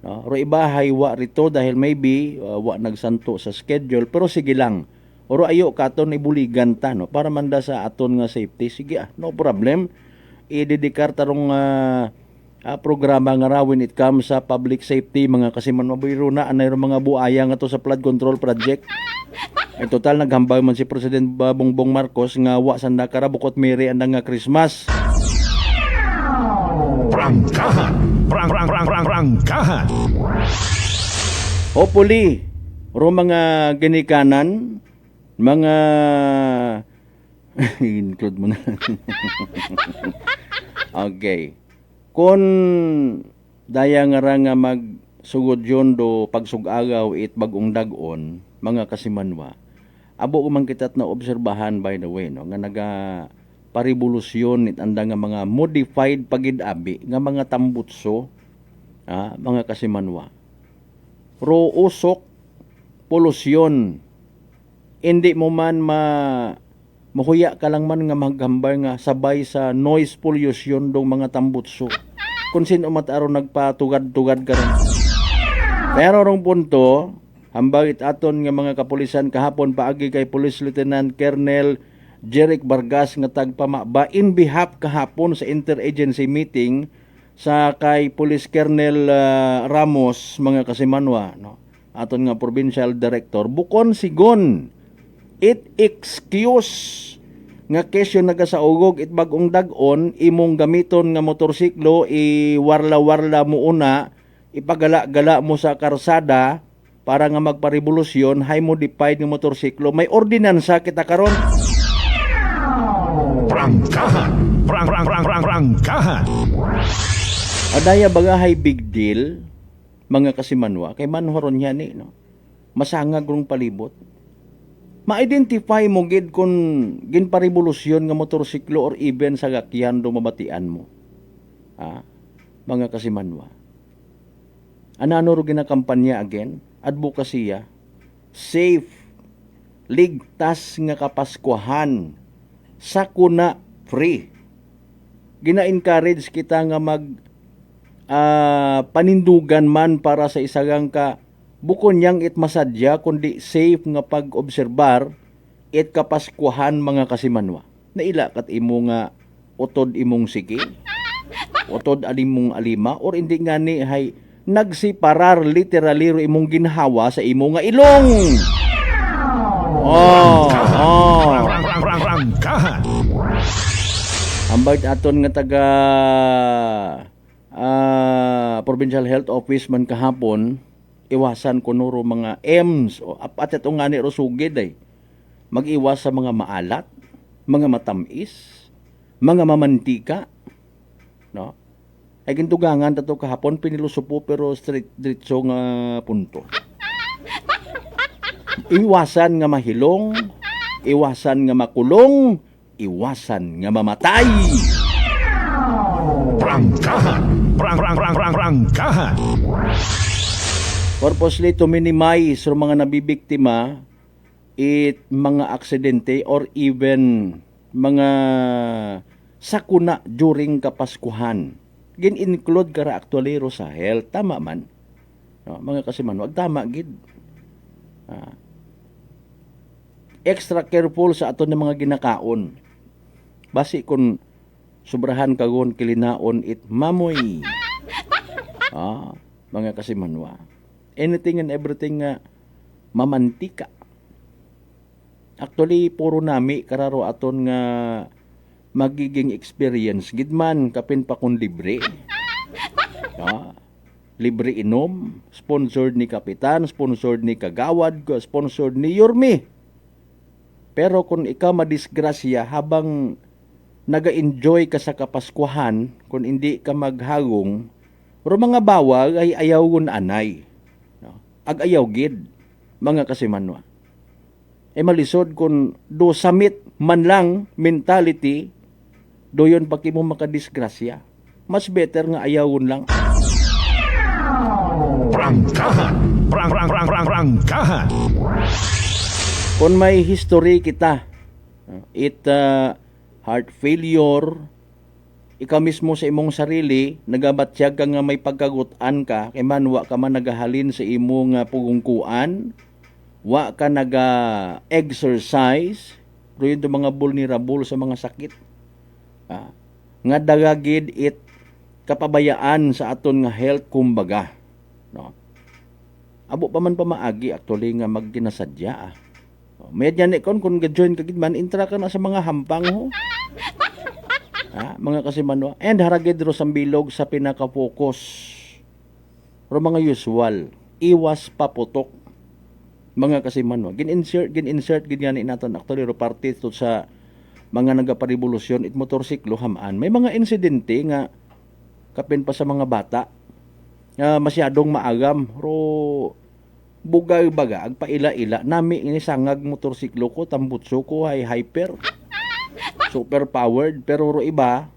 [SPEAKER 5] No? Ro iba haywa rito dahil maybe wa nagsanto sa schedule, pero sige lang. Oro ayo katon ibuligan ta, no? Para manda sa aton nga safety. Sige, no problem. I-dedicate tarong programa nga ra when it comes sa public safety, mga kasiman mabiro na anay mga buaya nga to sa flood control project. Ay total naghambay man si President Bongbong Marcos nga wa sanda kara bukod Mary andang nga Christmas.
[SPEAKER 2] Prangkahan! Prangkahan!
[SPEAKER 5] Hopefully, ro mga ginikanan, mga include mo na. Okay. Kung daya nga ra nga magsugod yun do pagsugagaw it bagong dagon, mga kasimanwa, abo man kitat na obserbahan by the way, no, nga naga paribolusyon it anda nga mga modified pagid-abi nga mga tambutso, mga kasimanwa. Ro usok polusyon, hindi mo man mahuya ka lang man nga maghambay nga sabay sa noise pollution dong mga tambutso. Kung sino mataron nagpatugad-tugad ka rin. Pero rong punto, hambag it aton nga mga kapulisan kahapon paagi kay Police Lieutenant Colonel Jeric Vargas nga tagpamaba in behalf kahapon sa interagency meeting sa kay Police Colonel Ramos, mga kasimanwa, no? Aton nga provincial director bukon sigon it excuse nga kesyo nagasaugog it bagong dagon imong gamiton nga motorsiklo iwarla-warla mo una ipagala-gala mo sa karsada para nga magparevolusyon high modified nga motorsiklo. May ordinansa kita karon.
[SPEAKER 2] Prangkahan! Prangkahan!
[SPEAKER 5] Adaya baga hay big deal, mga kasimanwa, kay manhoron yan no? Masangag rong palibot. Ma-identify mo gid kung ginparevolusyon nga motorsiklo or even sa gakyan do mabatian mo. Mga kasimanwa. Ano ro ginakampanya again? Advokasya, safe, ligtas nga kapaskuhan, sakuna free. Gina-encourage kita nga mag panindugan man para sa isagang ka bukon yang it masadya kundi safe nga pag-obserbar it kapaskuhan, mga kasimanwa. Naila kat imo nga utod imong sige, utod alimong alima, or hindi nga ni hay nagsiparar literally ro imong ginhawa sa imo nga ilong. Ambag aton nga taga Provincial Health Office man kahapon, iwasan ko nuro mga M's o apat itong nga ni Rosugid ay mag-iwas sa mga maalat, mga matamis, mga mamantika, no? Ay gintugangan tato kahapon pinilusupo pero straight diretso nga punto. Iwasan nga mahilong, iwasan nga makulong, iwasan nga mamatay.
[SPEAKER 2] Prangkahan! Prangkahan!
[SPEAKER 5] Purposely to minimize yung mga nabibiktima it mga aksidente or even mga sakuna during kapaskuhan. Gin-include kara actually ro sa health. Tama man. No, mga kasiman, wag tama gid. Extra careful sa aton ng mga ginakaon. Basi kung sobrahan kagon kilinaon it mamoy. Mga kasimanwa. Anything and everything nga mamantika. Actually, puro nami kararo aton nga magiging experience gid man kapin pa kun libre. Libre inom, sponsored ni Kapitan, sponsored ni Kagawad, sponsored ni Yorme. Pero kung ikaw madisgrasya habang naga-enjoy ka sa Kapaskuhan, kung hindi ka maghagong, pero mga bawag ay ayaw anay. Ag-ayaw gid, mga kasimanwa. Malisod kung do samit man lang mentality, do yun paki mo makadisgrasya. Mas better nga ayawon lang.
[SPEAKER 13] Prangkahan. Prangkahan.
[SPEAKER 5] Kung may history kita, heart failure, ikaw mismo sa imong sarili, nagabatyag ka nga may pagkagutan ka, kay man wa ka man nagahalin sa imong pugungkuan, wa ka naga-exercise, pero yun mga vulnerable sa mga sakit. Nga dagagid it kapabayaan sa aton nga health kumbaga. No? Abo pa man pamaagi actually nga magkinasadya. Medyan ni kung ga-join ka gid man intra ka na sa mga hampang ho. Mga kasimanwa. And haragid ro sambilog sa pinaka-focus. Ro mga usual, iwas paputok. Mga kasimanwa. Gin-insert gid yan naton actually ro parte to sa mga nagaparevolusyon it motorsiklo hamaan. May mga insidente nga kapin pa sa mga bata masyadong maagam ro bugay baga agpaila-ila nami ini sangag motorsiklo ko tambutso ko ay hyper super powered pero ro iba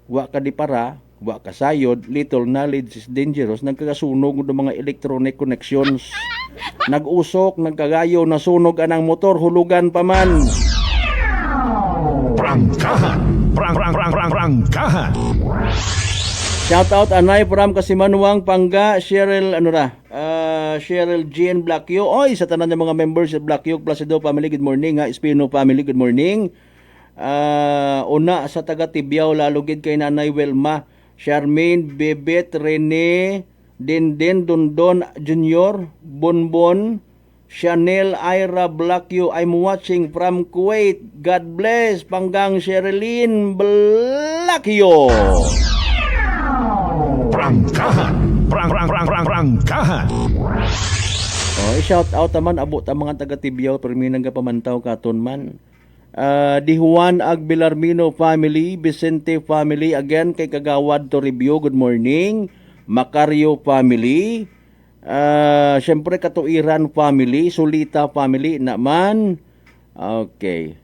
[SPEAKER 5] wa ka di para wa ka sayod little knowledge is dangerous nagkagasunog ng mga electronic connections nag-usok nagkagayo nasunog anang motor hulugan pa man.
[SPEAKER 13] Prangkahan. Prangkahan.
[SPEAKER 5] Shout out anay from Kasimanwang, Pangga, Cheryl Cheryl Jean Blackyo. Oy, sa tanan ng mga members sa Blackyo Placido family, good morning ha. Espino family, good morning. Una sa taga Tibiao lalo gid kay Nanay Welma, Charmaine, Bebet, Rene, Denden, Dondon Junior, Bonbon, Chanel, Ira, Blackyo. I'm watching from Kuwait. God bless. Panggang Sherilyn Blackyo.
[SPEAKER 13] Prangkahan. Prangkahan.
[SPEAKER 5] Shout out naman abot ang mga taga Tibiao pero may nagapamantaw katon man. Di Juan Agbelarmino family, Vicente family, again kay Kagawad to review, good morning. Macario family, syempre Katuiran family, Sulita family naman. Okay.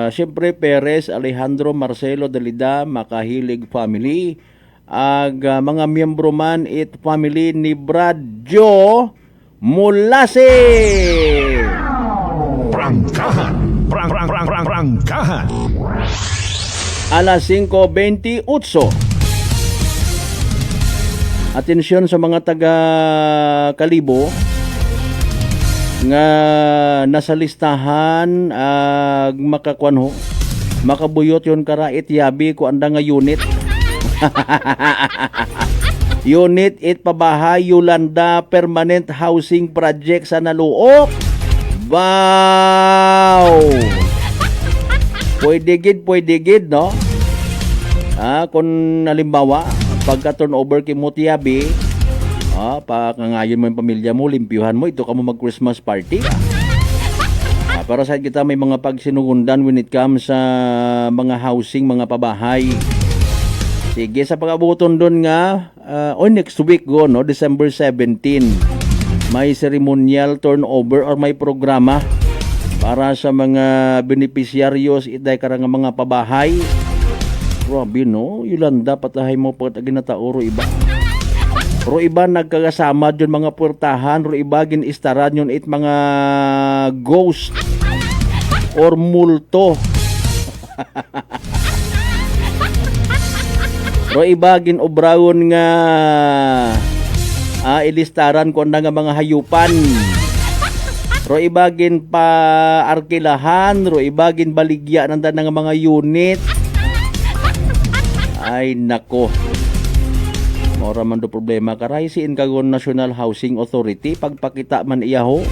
[SPEAKER 5] Syempre Perez, Alejandro, Marcelo, Dalida, Makahilig family. Mga miyembro man it family ni Brad Joe Mulase.
[SPEAKER 13] Prangkahan. Prangkahan.
[SPEAKER 5] Alas 5:28. Atensyon sa mga taga Kalibo nga nasa listahan makakuanho makabuyot yon karait yabi ko anda nga unit. Unit 8 pabahay Yolanda Permanent Housing Project sa Naluok. Wow! Pwede gid no? Kung halimbawa pagka turnover kay mo tiyabi, pakangayon mo yung pamilya mo, limpyuhan mo, ito ka mo mag Christmas party. Para sa kita may mga pagsinugundan when it comes sa mga housing, mga pabahay. Sige, sa pag-abuton doon nga, next week go, no, December 17, may ceremonial turnover or may programa para sa mga beneficiaryos itay karang mga pabahay. Grabe, no? Yolanda, patahay mo pag ginataoro iba. Ro iba nagkagasama dyan mga puertahan, ro iba ginistaran yun it mga ghost or multo. Ro iba ginobragon nga ilistaran ko na nga mga hayupan. Ro iba gin pa arkilahan, ro iba gin baligya nanda nga mga unit. Ay nako. Mora man do problema karay si Inkagon National Housing Authority pagpakita man iyaho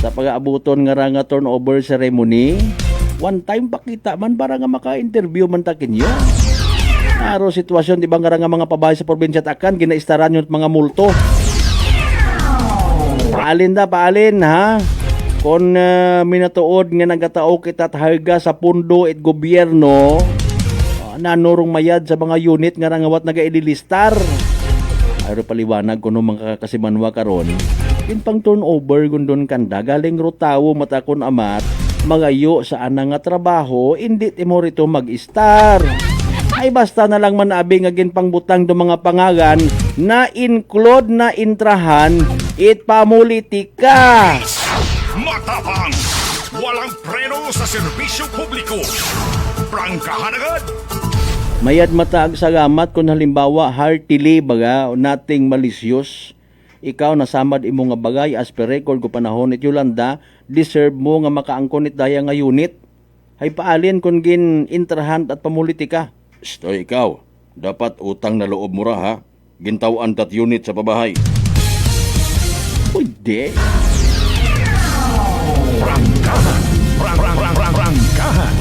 [SPEAKER 5] sa pag-aabuton nga turnover ceremony One time pakita man para nga maka-interview man ta kinyo. Aro sitwasyon di ba nga mga pabahay sa probinsya takan ginaistaran yung mga multo. Paalin ha. Kung minatuod nga nagatao kita tahaga sa pundo at gobyerno, nanurong mayad sa mga unit nga nangawat nag-idilistar. Ayro paliwanag kuno mga kasimanwa karon. Yung pang turnover gundon kanda galing rotawo matakon amat magayo sa anang nga trabaho hindi timo rito mag-star. Ay basta na lang manabi nga ginpangbutang do mga pangagan na include na intrahan it pamulitika.
[SPEAKER 2] Matapang! Walang preno sa serbisyo publiko. Prangkahan agad!
[SPEAKER 5] Mayad mataag salamat kung halimbawa heartily baga o nating malisyos. Ikaw nasamad imo nga bagay as per record ko panahon it Yolanda, deserve mo nga makaangkon it daya nga unit. Hay paalin kung gin intrahan at pamulitika.
[SPEAKER 21] Stoy ikaw, dapat utang na loob mo ra ha. Gintawan tat unit sa pabahay.
[SPEAKER 5] Pwede.
[SPEAKER 13] Prangkahan. Prangkahan.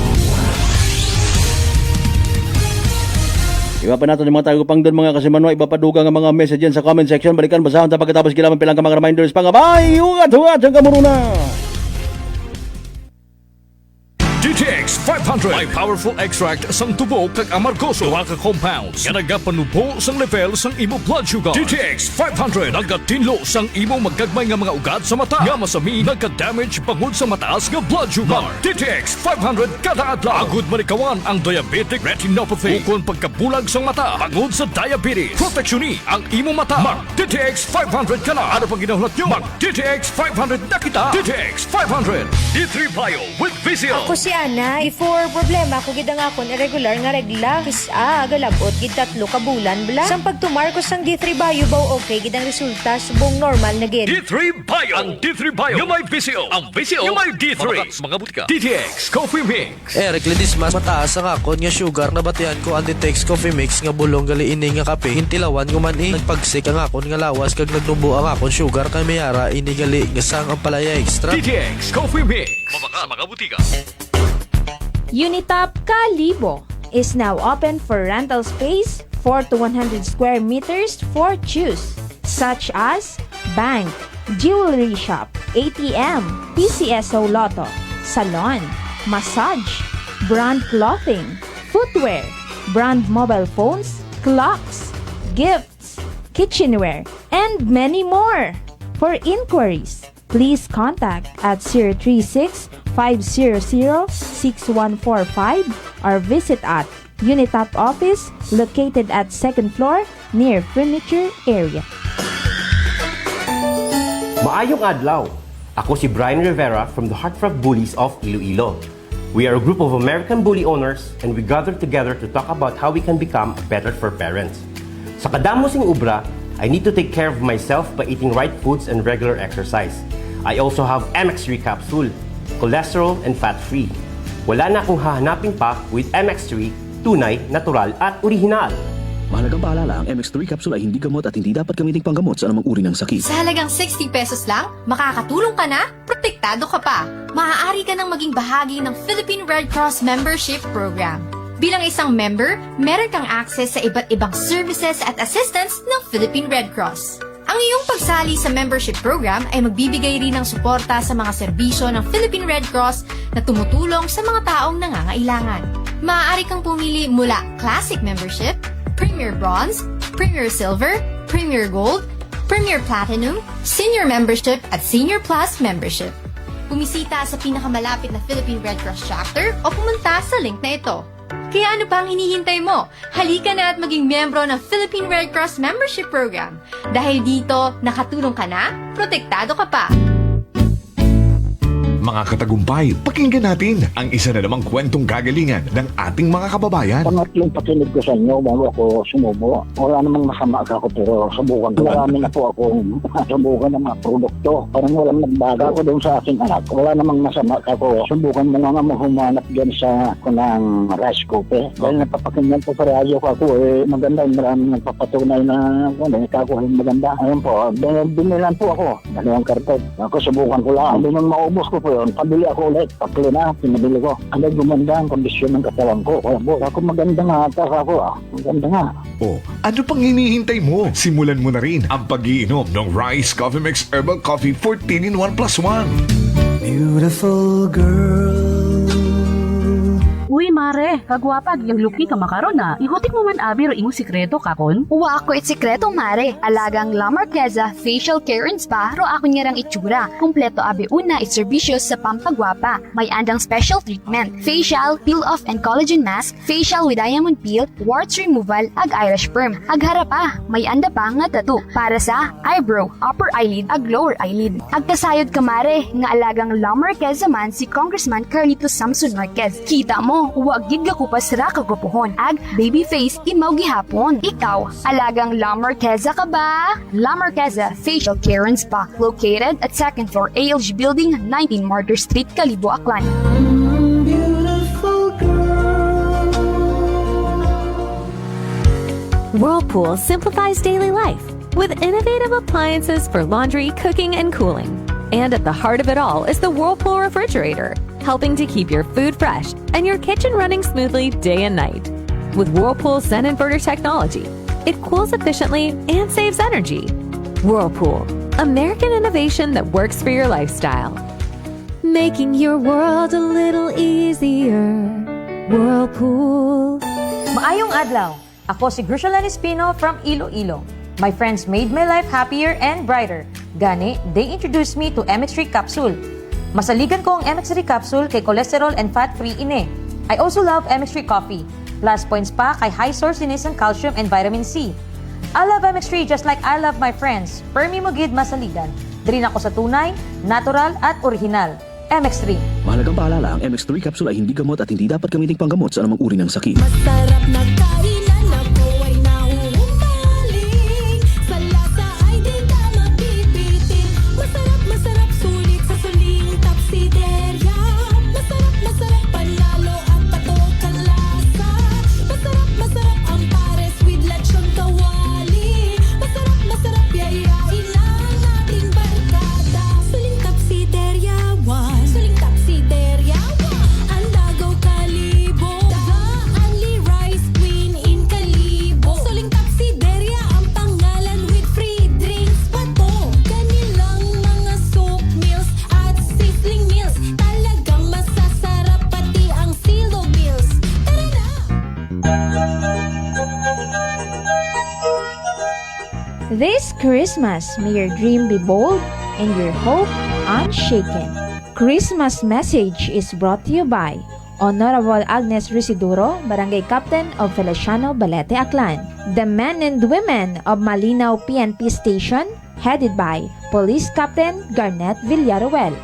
[SPEAKER 5] Iba pa natin yung mga tagapang doon mga kasimanwa, iba pa dugang ang mga message sa comment section. Balikan, basahan ta pagkatapos kilaman pilang ka mga reminders. Pangabay, ugat-ugat ang kamuruna.
[SPEAKER 4] DTX 500 may powerful extract sang tubo kag amargoso duha ka compounds nga nagapanubo sang level sang imo blood sugar. DTX 500 nagatinlo sang imo magagmay nga mga ugat sa mata nga masami nagka-damage bangod sa mataas nga blood sugar. DTX 500 kada adlaw agud manikawan ang diabetic retinopathy ukon pagkabulag sang mata bangod sa diabetes. Proteksyon ang imo mata. Mag DTX 500 kana. Ano pang ginahulat nyo? Mag DTX 500 na kita. DTX 500 D3 Bio with Vizio.
[SPEAKER 22] Ako si Ana, before problema ko gid ang akon irregular nga regla. Kisa galabot gid 3 ka bulan bla. Sang pagtumar ko sang D3 Bio baw okay gid ang resulta subong normal na gid.
[SPEAKER 4] D3 Bio. Ang D3 Bio yung may Vizio. Ang Vizio yung may D3. Mga butika. DTX Coffee Mix.
[SPEAKER 23] Eric Lidis mas mataas ang akon nga sugar na batian ko ang DTX Coffee Mix nga bulong gali ini nga kape. Hintilawan ko man nagpagsik ang akon nga lawas kag nagnubo ang akon sugar kay mayara ini gali nga sang ang palaya extra.
[SPEAKER 4] DTX Coffee Mix. Mga butika.
[SPEAKER 24] Unitop Kalibo is now open for rental space 4 to 100 square meters for choose, such as bank, jewelry shop, ATM, PCSO Lotto, salon, massage, brand clothing, footwear, brand mobile phones, clocks, gifts, kitchenware, and many more. For inquiries, please contact at 036-500-6145 or visit at Unitop office located at 2nd floor near furniture area.
[SPEAKER 25] Maayong adlaw! Ako si Brian Rivera from the Heartfrog Bullies of Iloilo. We are a group of American bully owners and we gathered together to talk about how we can become better for parents. Sa kadamosing ubra, I need to take care of myself by eating right foods and regular exercise. I also have MX3 capsule, cholesterol and fat-free. Wala na akong hahanapin pa with MX3, tunay, natural at orihinal.
[SPEAKER 11] Mahalagang paalala, ang MX3 capsule ay hindi gamot at hindi dapat gamitin panggamot sa anumang uri ng sakit.
[SPEAKER 12] Sa halagang 60 pesos lang, makakatulong ka na, protektado ka pa. Maaari ka nang maging bahagi ng Philippine Red Cross Membership Program. Bilang isang member, meron kang access sa iba't ibang services at assistance ng Philippine Red Cross. Ang iyong pagsali sa membership program ay magbibigay rin ng suporta sa mga serbisyo ng Philippine Red Cross na tumutulong sa mga taong nangangailangan. Maaari kang pumili mula Classic Membership, Premier Bronze, Premier Silver, Premier Gold, Premier Platinum, Senior Membership at Senior Plus Membership. Bumisita sa pinakamalapit na Philippine Red Cross chapter o pumunta sa link na ito. Kaya ano pa ang hinihintay mo? Halika na at maging miyembro ng Philippine Red Cross Membership Program. Dahil dito, nakatulong ka na, protektado ka pa.
[SPEAKER 13] Mga katagumpay, pakinggan natin ang isa na namang kwentong kagalingan ng ating mga kababayan.
[SPEAKER 26] Pangatlong pakinig ko sa inyo bago ako sumubo. Wala namang masama ako pero subukan ko. Marami na po akong subukan ng mga produkto. Parang walang nagbaga ako doon sa aking anak. Wala namang masama ako. Subukan mo nga humanap dyan sa kunang rice cooker. Dahil napapakinggan po sa radyo ko ako maganda. Maraming nagpapatunay na ako maganda. Ayun po, binilan po ako. Dalawang karton. Ako subukan ko lang. Hindi nang maubos ko po yun, pabili ako ulit. Tatlo na, pinabili ko. Ano, gumanda ang kondisyon ng katawan ko. Kaya boss, ako maganda nga ata ako Maganda nga.
[SPEAKER 13] Oh, ano pang hinihintay mo? Simulan mo na rin ang pag-iinom ng Rice Coffee Mix Herbal Coffee 14-in-1 + 1.
[SPEAKER 1] Beautiful girl.
[SPEAKER 3] Uy, mare, kagwapag, yung luki ka makaron na. Ihutik mo man abi ro imong sikreto kakon.
[SPEAKER 6] Uwa ako it sikreto, mare. Alagang La Marqueza Facial Care and Spa, ro ako niyarang itsura. Kumpleto abi una itserbisyo sa pampagwapa. May andang special treatment. Facial, peel-off and collagen mask, facial with diamond peel, warts removal, ag eyelash perm. Ag harapa, may anda pa nga tattoo. Para sa eyebrow, upper eyelid, ag lower eyelid. Ag kasayod ka, mare, nga alagang La Marqueza man si Congressman Carlito Samson Marquez. Kita mo, huwag gid ka kupas ra kagupuhon. Ag baby face imaw gihapon. Ikaw, alagang La Marqueza ka ba? La Marqueza Facial Care and Spa, located at 2nd floor ALG Building, 19 Martyr Street, Kalibo, Aklan.
[SPEAKER 9] Whirlpool simplifies daily life with innovative appliances for laundry, cooking, and cooling. And at the heart of it all is the Whirlpool refrigerator, helping to keep your food fresh and your kitchen running smoothly day and night. With Whirlpool Zen Inverter technology, it cools efficiently and saves energy. Whirlpool, American innovation that works for your lifestyle. Making your world a little easier. Whirlpool.
[SPEAKER 22] Maayong adlaw. Ako si Grushalan Espino from Iloilo. My friends made my life happier and brighter. Gani, they introduced me to MX3 capsule. Masaligan ko ang MX3 capsule kay cholesterol and fat-free ine. I also love MX3 coffee. Plus points pa kay high sourceiness ng calcium and vitamin C. I love MX3 just like I love my friends. Permi mo gid masaligan. Diri ako sa tunay, natural at original. MX3.
[SPEAKER 11] Mahalagang paalala, ang MX3 capsule ay hindi gamot at hindi dapat gamiting panggamot sa anumang uri ng sakit.
[SPEAKER 1] Masarap na kainan ako ay nahuhumaling. Sa lasa ay di ka mabibitin. Masarap sulit sa suling tapsiderya. Masarap panalo at patok ang lasa. Masarap ang pares with lechon kawali. Masarap yayain ang ating barkada. Suling tapsiderya one. Suling tapsiderya one. Ang Dagaw Kalibo. The only rice queen in Kalibo. Suling tapsiderya ang pangalan with free drinks pa to. Kanilang mga soup meals at sizzling meals. Talagang masasarap pati ang silo meals. Tara na!
[SPEAKER 24] This Christmas, may your dream be bold and your hope unshaken. Christmas message is brought to you by Honorable Agnes Risiduro, Barangay Captain of Feliciano Balete, Aklan. The men and women of Malinaw PNP Station, headed by Police Captain Garnet Villaruel.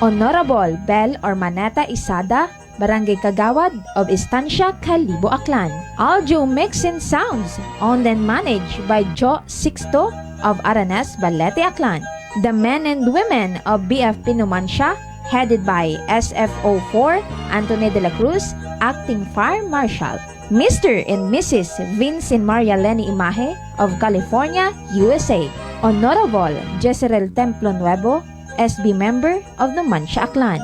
[SPEAKER 24] Honorable Bel Ormaneta Isada, Barangay Kagawad of Estancia, Kalibo, Aklan. Audio mix and sounds owned and managed by Joe Sixto of Aranas, Balete, Aklan. The men and women of BFP Numancia, headed by SFO4 Anthony de la Cruz, Acting Fire Marshal. Mr. and Mrs. Vincent Maria Lenny Imahe of California, USA. Honorable Jezreel Templo Nuevo, SB member of Numancia, Aklan.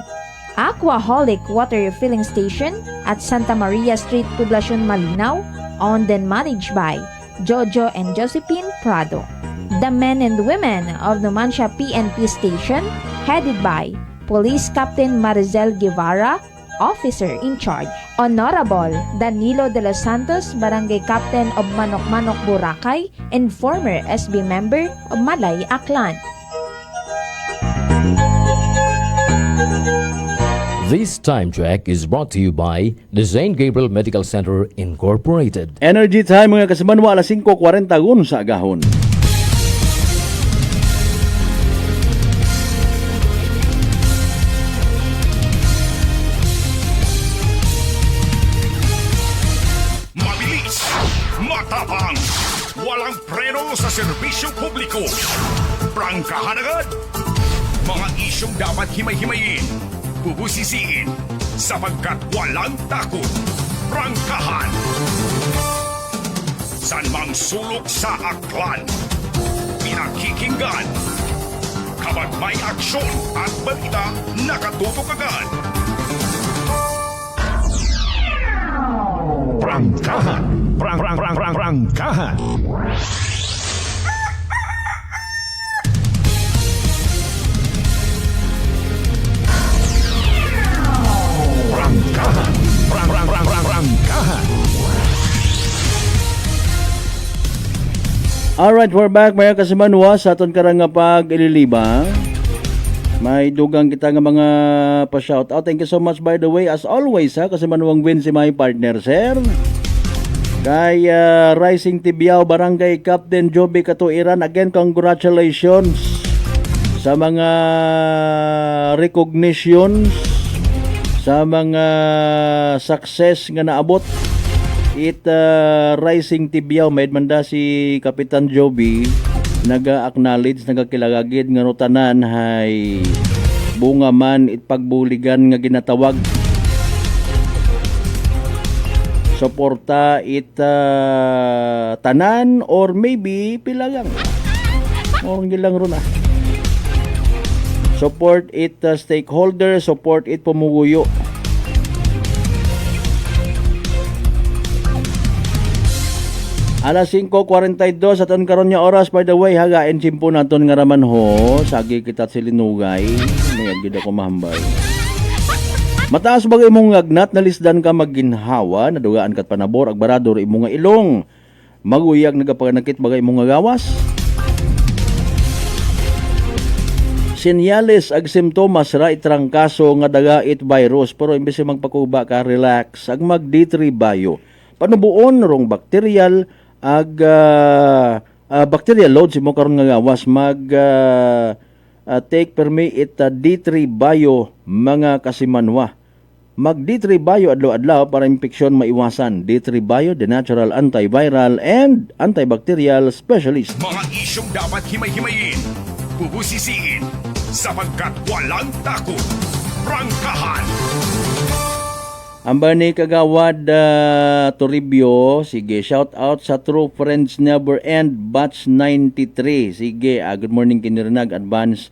[SPEAKER 24] Aquaholic Water Refilling Station at Santa Maria Street, Poblacion, Malinaw, owned and managed by Jojo and Josephine Prado. The men and women of Numancia PNP Station, headed by Police Captain Marizel Guevara, Officer in Charge. Honorable Danilo de los Santos, Barangay Captain of Manok-Manok, Boracay, and former SB member of Malay, Aklan.
[SPEAKER 19] This time check is brought to you by the St. Gabriel Medical Center Incorporated.
[SPEAKER 5] Energy time mga kasabanwa, alas 5:40 sa agahon.
[SPEAKER 2] Mabilis, matapang, walang preno sa serbisyo publiko. Prangkahan agad. Mga isyong dapat himay-himayin, bubusisiin, sapagkat walang takot. Prangkahan. San mang sulok sa aklan, pinakikinggan. Kapag
[SPEAKER 7] May aksyon at balita nakatutok agad. Prangkahan. Prangkahan. Prangkahan. Prangkahan.
[SPEAKER 5] Alright, we're back mga kasimanwa sa aton karang nga pag-ililiba. May dugang kita nga mga pa-shoutout. Thank you so much by the way as always ha, kasimanwang win si my partner sir. Kay Rising Tibiao Barangay Captain Joby Katuiran, again congratulations sa mga recognitions, sa mga success nga naabot. Rising Tibiao may manda si Kapitan Joby naga-acknowledge, nagakilagagid nga rutanan hay bunga man it pagbuligan nga ginatawag. Suporta tanan or maybe pila lang. Or gilang ron Support it stakeholder, support it pumuguyo. Alas 5:42 sa ton karon nga oras. By the way, hagain simpo naton nga raman ho. Sagi kita silinugay. Mayag gid ako mahambay. Mataas bagay imong ngagnat, nalisdan ka magginhawa, nadugaan kat panabor, ag barador imong nga ilong. Maguyag nagapaganakit bagay imong nga gawas. Senyales ag simptomas ra itrangkaso nga daga it virus, pero imbes magpakuba ka, relax, ag mag D3 bio. Panubuon rong bacterial ag bacterial load si mo karon nga gawas, mag take permi it D3 bio mga kasimanwa. Mag D3 bio adlaw-adlaw para impeksyon maiwasan. D3 bio, the natural antiviral and antibacterial specialist.
[SPEAKER 7] Mga isyong dapat himay-himayin, bubusisiin, sapagkat walang takot. Prangkahan.
[SPEAKER 5] Amba ni Kagawad Toribio, sige, shout out sa True Friends Never End Batch 93. Sige, good morning kinirinag, advance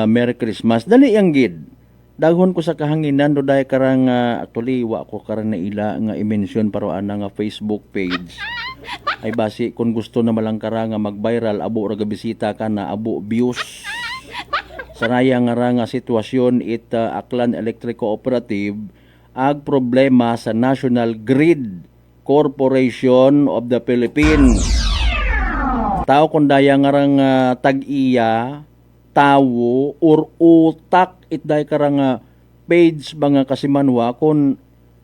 [SPEAKER 5] Merry Christmas. Dali ang gid. Daghon ko sa kahanginan do dahil karang actually wa ko karang naila nga i-mention pero ana nga Facebook page. Ay basi kung gusto na malang karang nga mag-viral abo ra bisita ka na abo views. Saraya nga sitwasyon Aklan Electric Cooperative ag problema sa National Grid Corporation of the Philippines. Tao kung daya nga tag-iya, tawo, or utak itday karang page mga kasimanwa kung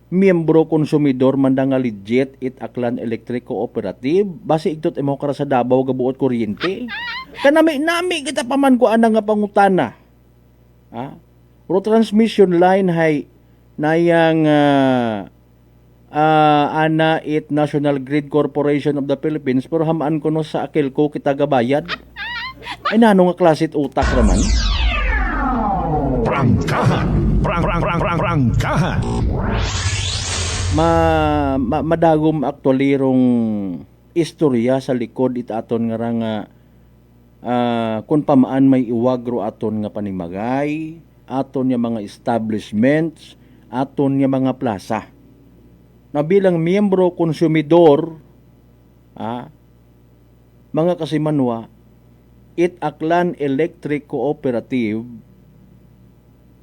[SPEAKER 5] miyembro konsumidor manda nga legit Aklan Electric Cooperative. Basi igtot imo kara sa Davao gabuot kuryente. Kanami kita paman ko ana nga pangutana. Pro transmission line hay nayang ana National Grid Corporation of the Philippines, pero hamaan ko no sa akil ko kita gabayad. Ay nano nga klasit utak raman.
[SPEAKER 7] Prangkahan. Prangkahan.
[SPEAKER 5] Madagom actually rong istorya sa likod itaton nga kung pamaan may iwagro aton nga panimagay, aton nga mga establishments, aton nga mga plaza. Na bilang miyembro konsumidor, mga kasimanwa, Aklan Electric Cooperative,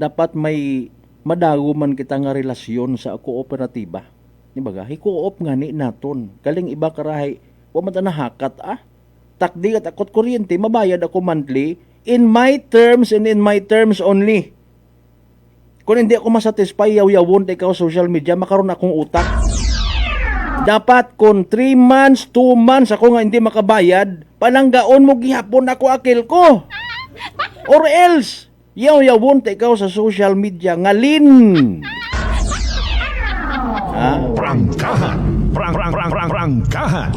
[SPEAKER 5] dapat may madaguman kita nga relasyon sa kooperatiba. Dibaga, hi-co-op nga ni naton. Kaling iba karahay, wa man na hakat takdi at akot kuryente, mabayad ako monthly in my terms and in my terms only. Kung hindi ako masatisfy, yaw-yawon ikaw social media, makaroon akong utak. Dapat kung 3 months, 2 months ako nga hindi makabayad, palanggaon mo gihapon ako akil ko. Or else, yaw-yawon ikaw sa social media, ngalin.
[SPEAKER 7] Prangkahan. Prangkahan.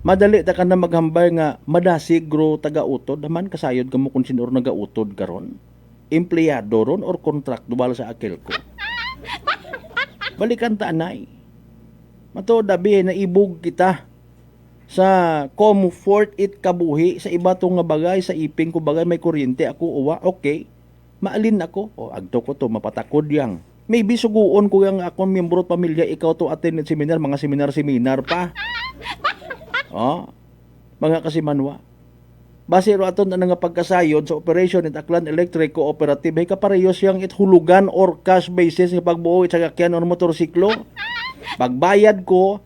[SPEAKER 5] Madali ta ka na maghambay nga madasigro taga-utod, naman kasayod ka mo kung sinor naga-utod karon. Empleyado ron or kontraktual sa akil ko. Balikan ta anay. Mato dabi na ibog kita. sa comfort it kabuhi sa iba tong nga bagay sa iping ko bagay may kuryente ako uwa okay maalin ako o agto ko to mapatakod yang maybe suguon ko yang akong miyembro pamilya ikaw to attend seminar mga seminar pa mga kasimanwa base ro aton na nga pagkasayod sa operation at Aklan Electric Cooperative ay kaparehos yang hulugan or cash basis sa pagbuo sa sakyan o motorsiklo pagbayad ko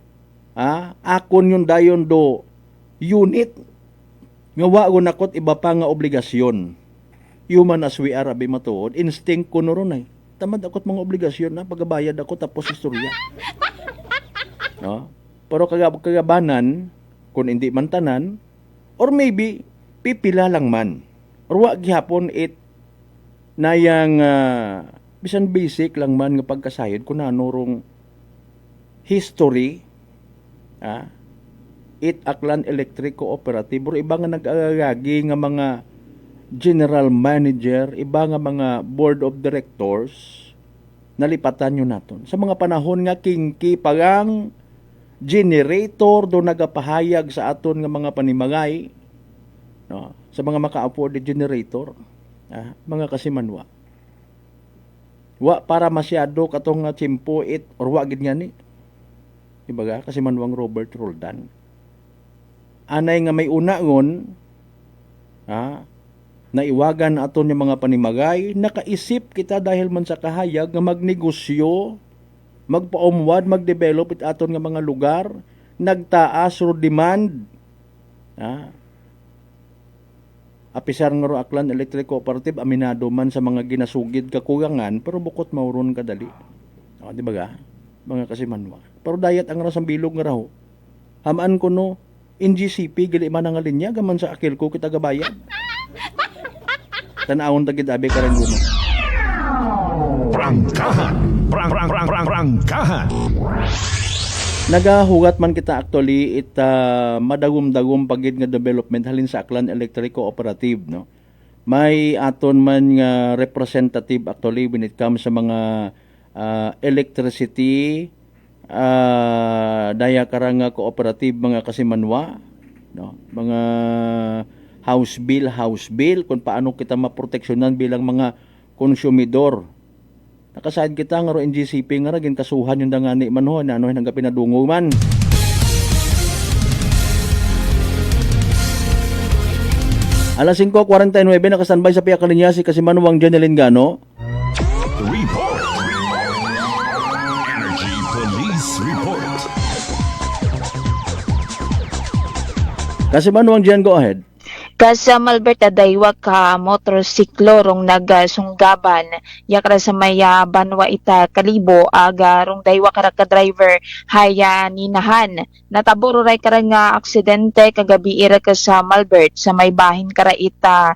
[SPEAKER 5] akon yung dayon do unit nga wagon akot iba pa nga obligasyon human as we are abi matuod instinct ko no ron ay tamad akot mga obligasyon na pagabayad ako tapos istorya no pero kagabanan kung hindi man tanan or maybe pipila lang man or wa gihapon it nayang bisan basic lang man nga pagkasayod kun ano rong history it Aklan Electric Cooperative or iba nga nag-agagi nga mga general manager, iba nga mga board of directors nalipatan nyo naton. Sa mga panahon nga kingki pagang generator do nagapahayag sa aton nga mga panimagay no? Sa mga maka-afford generator mga kasimanwa wa para masyado katong nga tiyempo it or wa gid nga ni ibaga kasi manwang Robert Roldan anay nga may unagon naiwagan aton yung mga panimagay nakaisip kita dahil man sa kahayag nga magnegosyo magpaumwad magdevelop it aton nga mga lugar nagtaas ro demand apisar nga ro Aklan Electric Cooperative aminado man sa mga ginasugid kakuyangan pero bukod mauron kadali di ba ga mga kasimanwa pero dayat ang rasang bilog nga raho hamaan ko no in GCP gali man nga linya gaman sa akil ko kita gabayad tanawon tagid abi karon guno
[SPEAKER 13] prangkahan
[SPEAKER 5] nagahugat man kita actually it madagum-dagum pagid nga development halin sa Aklan Electric Cooperative no may aton man nga representative actually when it comes sa mga electricity daya karanga cooperative mga kasimanwa no mga house bill kung paano kita maproteksyonan bilang mga konsumidor nakasayad kita nga ro NGCP nga ra gin kasuhan yung dangani man ho ano hangga pinadungog man Alas 5:49 nakastanbay sa piyak kaniya si Kasimanwang Janeline Gano.
[SPEAKER 13] Report. Energy Police Report.
[SPEAKER 5] Kasimanwang Jan, go ahead.
[SPEAKER 24] Kasa Malberta daywa ka motorsiklo rong nagasunggaban yakra sa maya banwa ita kalibo aga rong daywa kara ka driver haya ninahan nataburo ray kara nga aksidente kagabi ira ka sa Malbert sa may bahin kara ita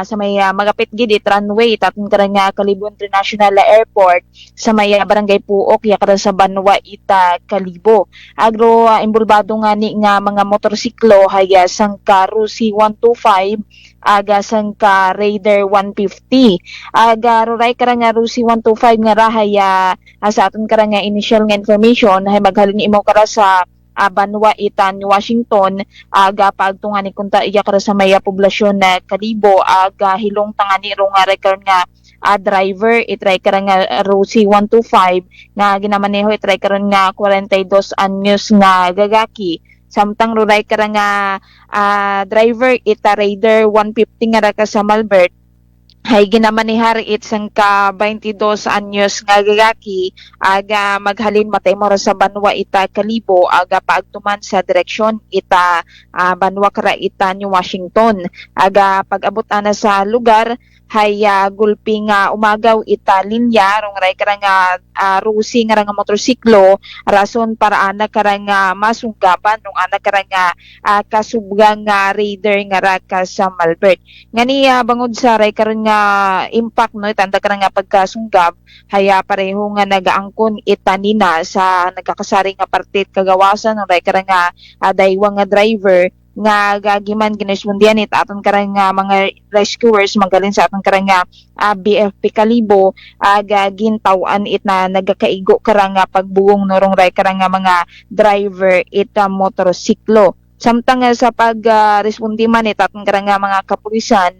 [SPEAKER 24] sa may magapit gid it runway tatun kara nga Kalibo International Airport sa may barangay Puok yakra sa banwa ita kalibo agro imbulbado nga ni nga mga motorsiklo haya sang Rusi 125 aga sang ka Raider 150 aga ruray kara nga Rusi 125 nga rahaya sa aton kara nga initial nga information hay maghalin imo kara sa Banwa Itan, Washington aga pagtungan ni kunta iya kara sa maya poblasyon na Kalibo aga hilong tangani ro nga record nga driver itry kara nga Rusi 125 nga ginamaneho itry karon nga 42 anyos nga gagaki samtang ruray kara nga driver ita Raider 150 nga ra ka sa Malbert hay ginamanihar it sang ka 22 anyos nga gagaki aga maghalin matay mo sa Banwa ita Kalibo aga paagtuman sa direksyon ita Banwa kara ita New Washington aga pag-abot ana sa lugar hay gulpi nga umagaw ita linya rong ray kara nga Rusi nga nga motorsiklo rason para ana kara nga masunggaban rong ana kara nga kasubgang nga Raider nga ra ka sa Malbert ngani bangod sa ray karon nga impact no itanda kara nga pagkasunggab haya pareho nga nagaangkon itanina sa nagkakasari nga partit kagawasan ng ray kara nga daywa nga driver nga gagiman ginismundian it aton karang mga rescuers magaling sa aton karang BFP Kalibo aga gintawan it na nagakaigo karang pagbugong norong ray karang mga driver it motorsiklo Samtang sa pag-respondi man itatong nga mga kapulisan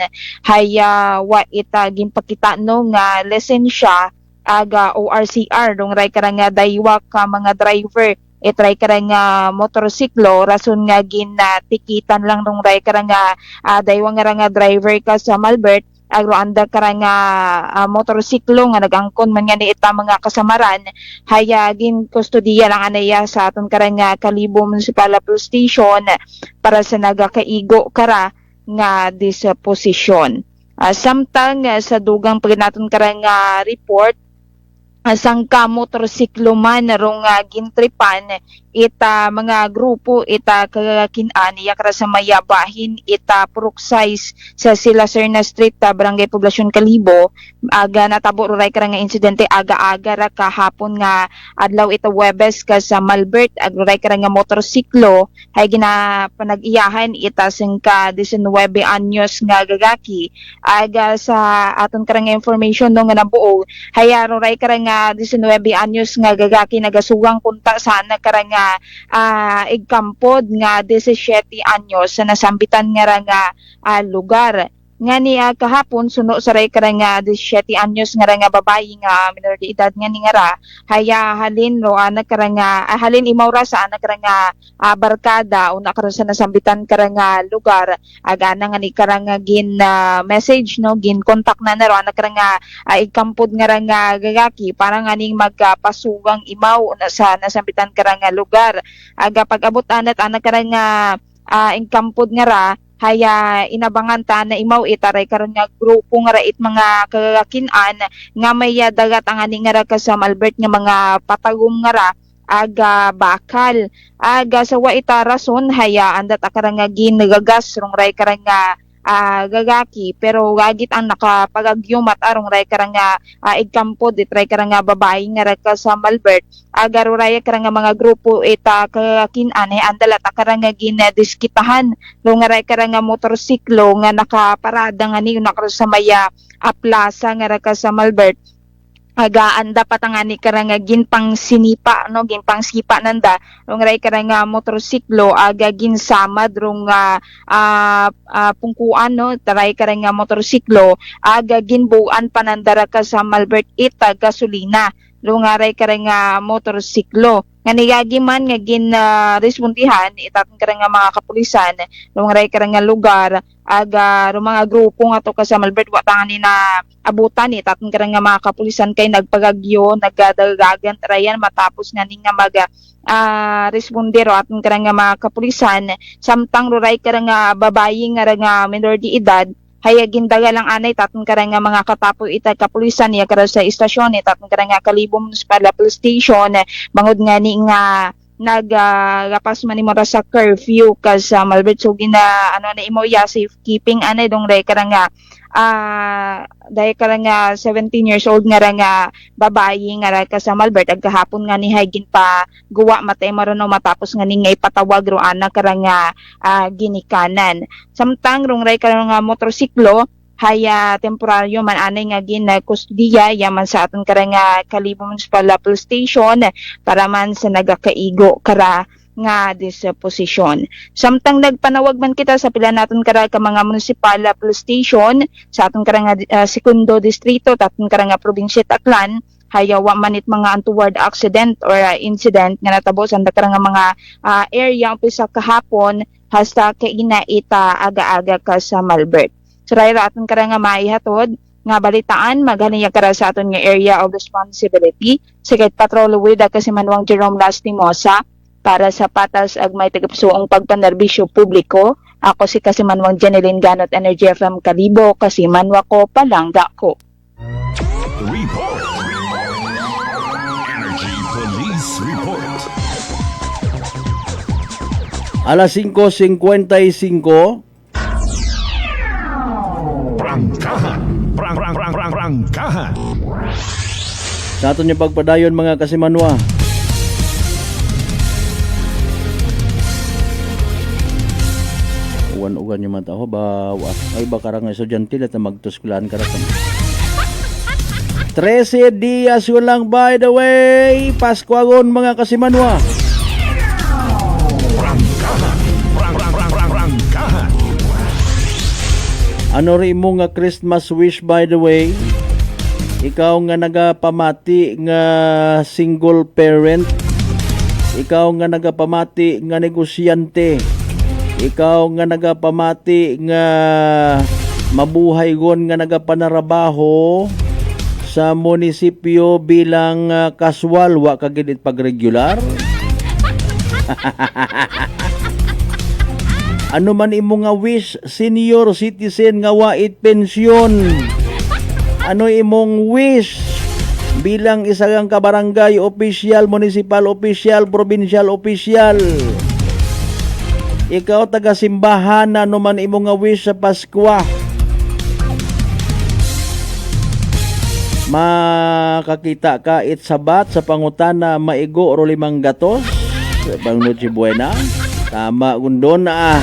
[SPEAKER 24] hay wa ita ginpakita no nga lisensya aga ORCR dong ray karang daywa ka mga driver itry karang motorsiklo rason nga ginatikitan lang dong ray karang daywa nga driver ka sa Malbert agro anda karang motorsiklo nga nagangkon man nga ni ita mga kasamaran haya gin kustodiya lang anaya sa aton karang Kalibo Municipal Police Station para sa nagakaigo kara nga disposisyon. Samtang sa dugang pagnaton karang report sangka motorsiklo man rong gintripan ita mga grupo ita kagakinan yakra sa mayabahin ita purok size sa Sila Serna Street Barangay Poblasyon Kalibo aga natabo ray karang insidente aga-aga ra kahapon nga adlaw ita Webes ka sa Malbert agray karang motorsiklo hay gina panag-iyahan ita sangka 19 anyos nga gagaki aga sa aton karang information no nga nabuo hayaro ray karang 19 anyos nga gagaki nagasugang kunta sana karang igkampod nga 17 anyos sa nasambitan nga lugar nga ni kahapon suno sa ray karang 17 anyos nga babayi nga minor de edad nga ni nga haya halin ro karang halin imawra sa karang barkada una karon sa nasambitan karang lugar aga na nga ni karang gin message no gin contact na ro karang igkampod nga gagaki para nga ning magpasugang imaw na sa nasambitan karang lugar aga pag-abot anat karang igkampod nga haya inabangan ta na imaw itaray karon nga grupo nga rait mga kagakinan nga may dagat ang ani nga ka sa Malbert nga mga patagom nga aga bakal aga sa wa ita rason haya andat akarang nga ginagagas rong ray karang gagaki pero gagit ang nakapagagyom at arong ray karang igkampod itray karang babae nga ka sa Malbert agaro ray karang mga grupo ita kakinan andala ta karang ginadiskitahan lo nga ray karang motorsiklo nga nakaparada nga ni nakro sa maya plaza nga ka sa Malbert agaan dapat ang ani karang ginpang sinipa no ginpang sipa nanda rong ray karang motorsiklo aga ginsamad rong pungkuan no taray karang motorsiklo aga ginbuan panandara ka sa Malbert ita gasolina rong ray karang motorsiklo nga nigagi man nga respondihan itatong karang mga kapulisan rong ray karang lugar aga ro mga grupo nga to ka sa Malbert wa tangan ni na abutan itatong karang mga kapulisan kay nagpagagyo nagdagagan trayan matapos nga ning mag respondero atong karang mga kapulisan samtang ray karang babayi nga minor de edad haya gindaga lang anay tatong karang mga katapo ita kapulisan ya kara sa istasyon tatong karang Kalibo Municipal Police Station bangod nga ni nga nagapas man imo sa curfew kas sa Malbert so gina na imo ya safekeeping anay dong ray karang dahil karang 17 years old nga babayi nga ka sa Malbert agkahapon nga ni hagin pa guwa matay maruno matapos nga ni nga ipatawag ro ana karang ginikanan samtang rong ray karang motorsiklo haya temporaryo man anay nga ginakustodiya yaman sa aton karang Kalibo Municipal Police Station para man sa nagakaigo kara nga disposisyon. Samtang nagpanawag man kita sa pila naton kara ka mga municipal police station sa aton karang Segundo Distrito taton karang probinsya Taclan hayawa manit mga untoward accident or incident nga natabo sa karang mga area umpisa kahapon hasta kay ita aga-aga ka sa Malbert. So rayra aton karang maihatod nga balitaan maghaniya kara sa aton nga area of responsibility Secret Patrol with kasi Manuang Jerome Lastimosa para sa patas ag may tagapsuong pagpanerbisyo publiko. Ako si Kasimanwang Janeline Ganot Energy FM Kalibo, Kasimanwa ko palangga ko.
[SPEAKER 7] Report. Energy Police Report.
[SPEAKER 5] Alas 5:55.
[SPEAKER 7] Prangkahan.
[SPEAKER 5] Sa aton yung pagpadayon mga Kasimanwa. Uwan-uwan yung mata ko ba ay baka nga estudyante na magtuskulan ka rin 13 días lang by the way Pasko agon mga Kasimanwa Ano rin mo nga Christmas wish by the way? Ikaw nga nagapamati nga single parent. Ikaw nga nagapamati nga negosyante. Ikaw nga nagapamati nga mabuhay gon nga nagapanarabaho sa munisipyo bilang kaswal wa kagid pag regular. Ano man imo nga wish, senior citizen nga wait pensyon. Ano imong wish bilang isang kabarangay official, municipal official, provincial official. Ikaw taga simbahan, ano man imong nga wish sa Pasko. Makakita ka itsabat sa pangutana maigo o 5 gatos sa bang Noche Buena. Tama gundon na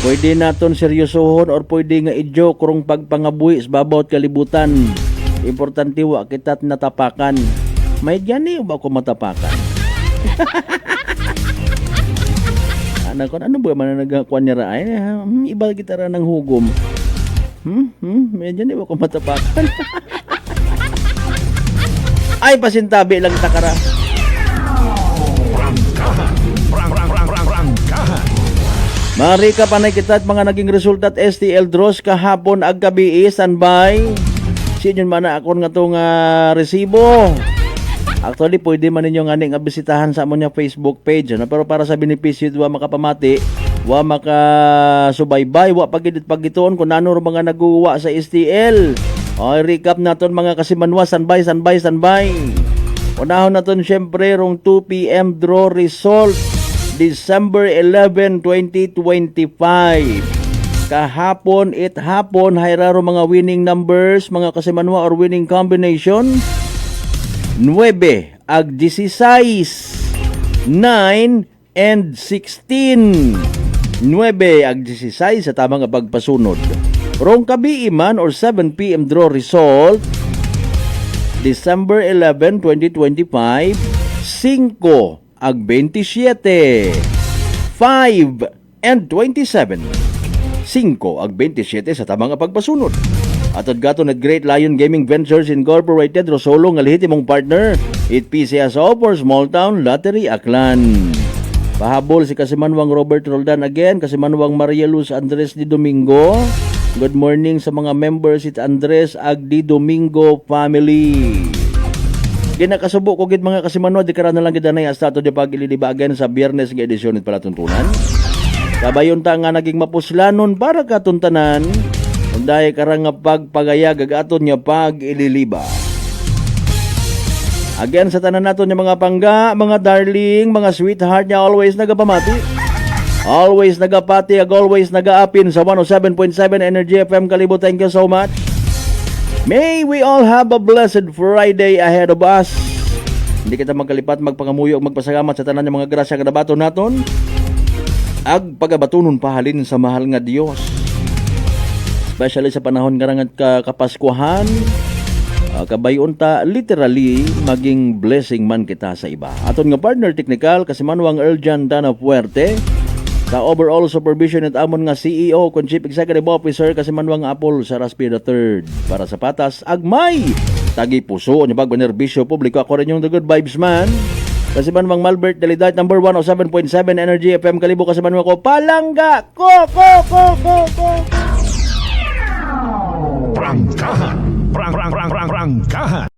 [SPEAKER 5] Pwede naton seryosohon or pwede nga i-joke kurong pagpangabuhi sa babawat kalibutan. Importante wa kita't natapakan. May gani ba ako matapakan? Ano ba man nagakuan niya ra? Iba kita ra ng hugom. May gani ba ako matapakan? Ay, pasintabi lang takara. Marika panay kita at mga naging resulta at STL draws kahapon ag gabi standby. Sinyon man na akon nga tong resibo. Actually, pwede man ninyo nga nga bisitahan sa amon Facebook page. Pero para sa benepisyo, wa makapamati, wa makasubaybay, wa pagitoon kung ano mga naguwa sa STL. Okay, recap naton mga kasimanwa, standby. Unahon naton syempre rong 2 PM draw result. December 11, 2025. Kahapon, hayraro mga winning numbers, mga kasimanwa or winning combination. 9 ag 16, 9 and 16. 9 ag 16 sa tamang pagpasunod. Rong kabi man or 7 PM draw result. December 11, 2025. 5 ag 27, 5 and 27. 5 ag 27 sa tamang pagpasunod. Atod gaton at Great Lion Gaming Ventures Incorporated Rosolo nga lehitimong partner 8 PCSO for Small Town Lottery Aklan. Pahabol si Kasimanwang Robert Roldan again, Kasimanwang Maria Luz Andres Di Domingo. Good morning sa mga members it Andres ag Di Domingo family. Ginakasubo ko gid mga kasimanwa di karon na lang gid anay astato di pagililibagan sa Biyernes nga edisyon it palatuntunan. Kabayon ta nga naging mapuslanon para katuntanan unday karang nga pagpagayag ag aton nga pag-ililiba. Again sa tanan naton nga mga pangga, mga darling, mga sweetheart nya always nagapamati. Always nagapati ag always nagaapin sa 107.7 Energy FM Kalibo. Thank you so much. May we all have a blessed Friday ahead of us. Hindi kita magkalipat, magpangamuyo, magpasalamat sa tanan ng mga grasya nga nabaton naton. Ag pagabatunon pahalin sa mahal nga Dios. Especially sa panahon nga kapaskuhan. Kabayon ta literally maging blessing man kita sa iba. Aton nga partner technical Kasimanwang Erjan Dana Fuerte. Sa overall supervision at amon nga CEO kung Chief Executive Officer Kasimanwang Apple sa Raspi III. Para sa patas, agmay! Tagi puso, niya bago nerbisyo publiko. Ako rin yung The Good Vibes Man. Kasimanwang Malbert Delight number 107.7 Energy FM Kalibo. Kasimanwang ko, palangga! Ko!
[SPEAKER 7] Prangkahan! Prangkahan!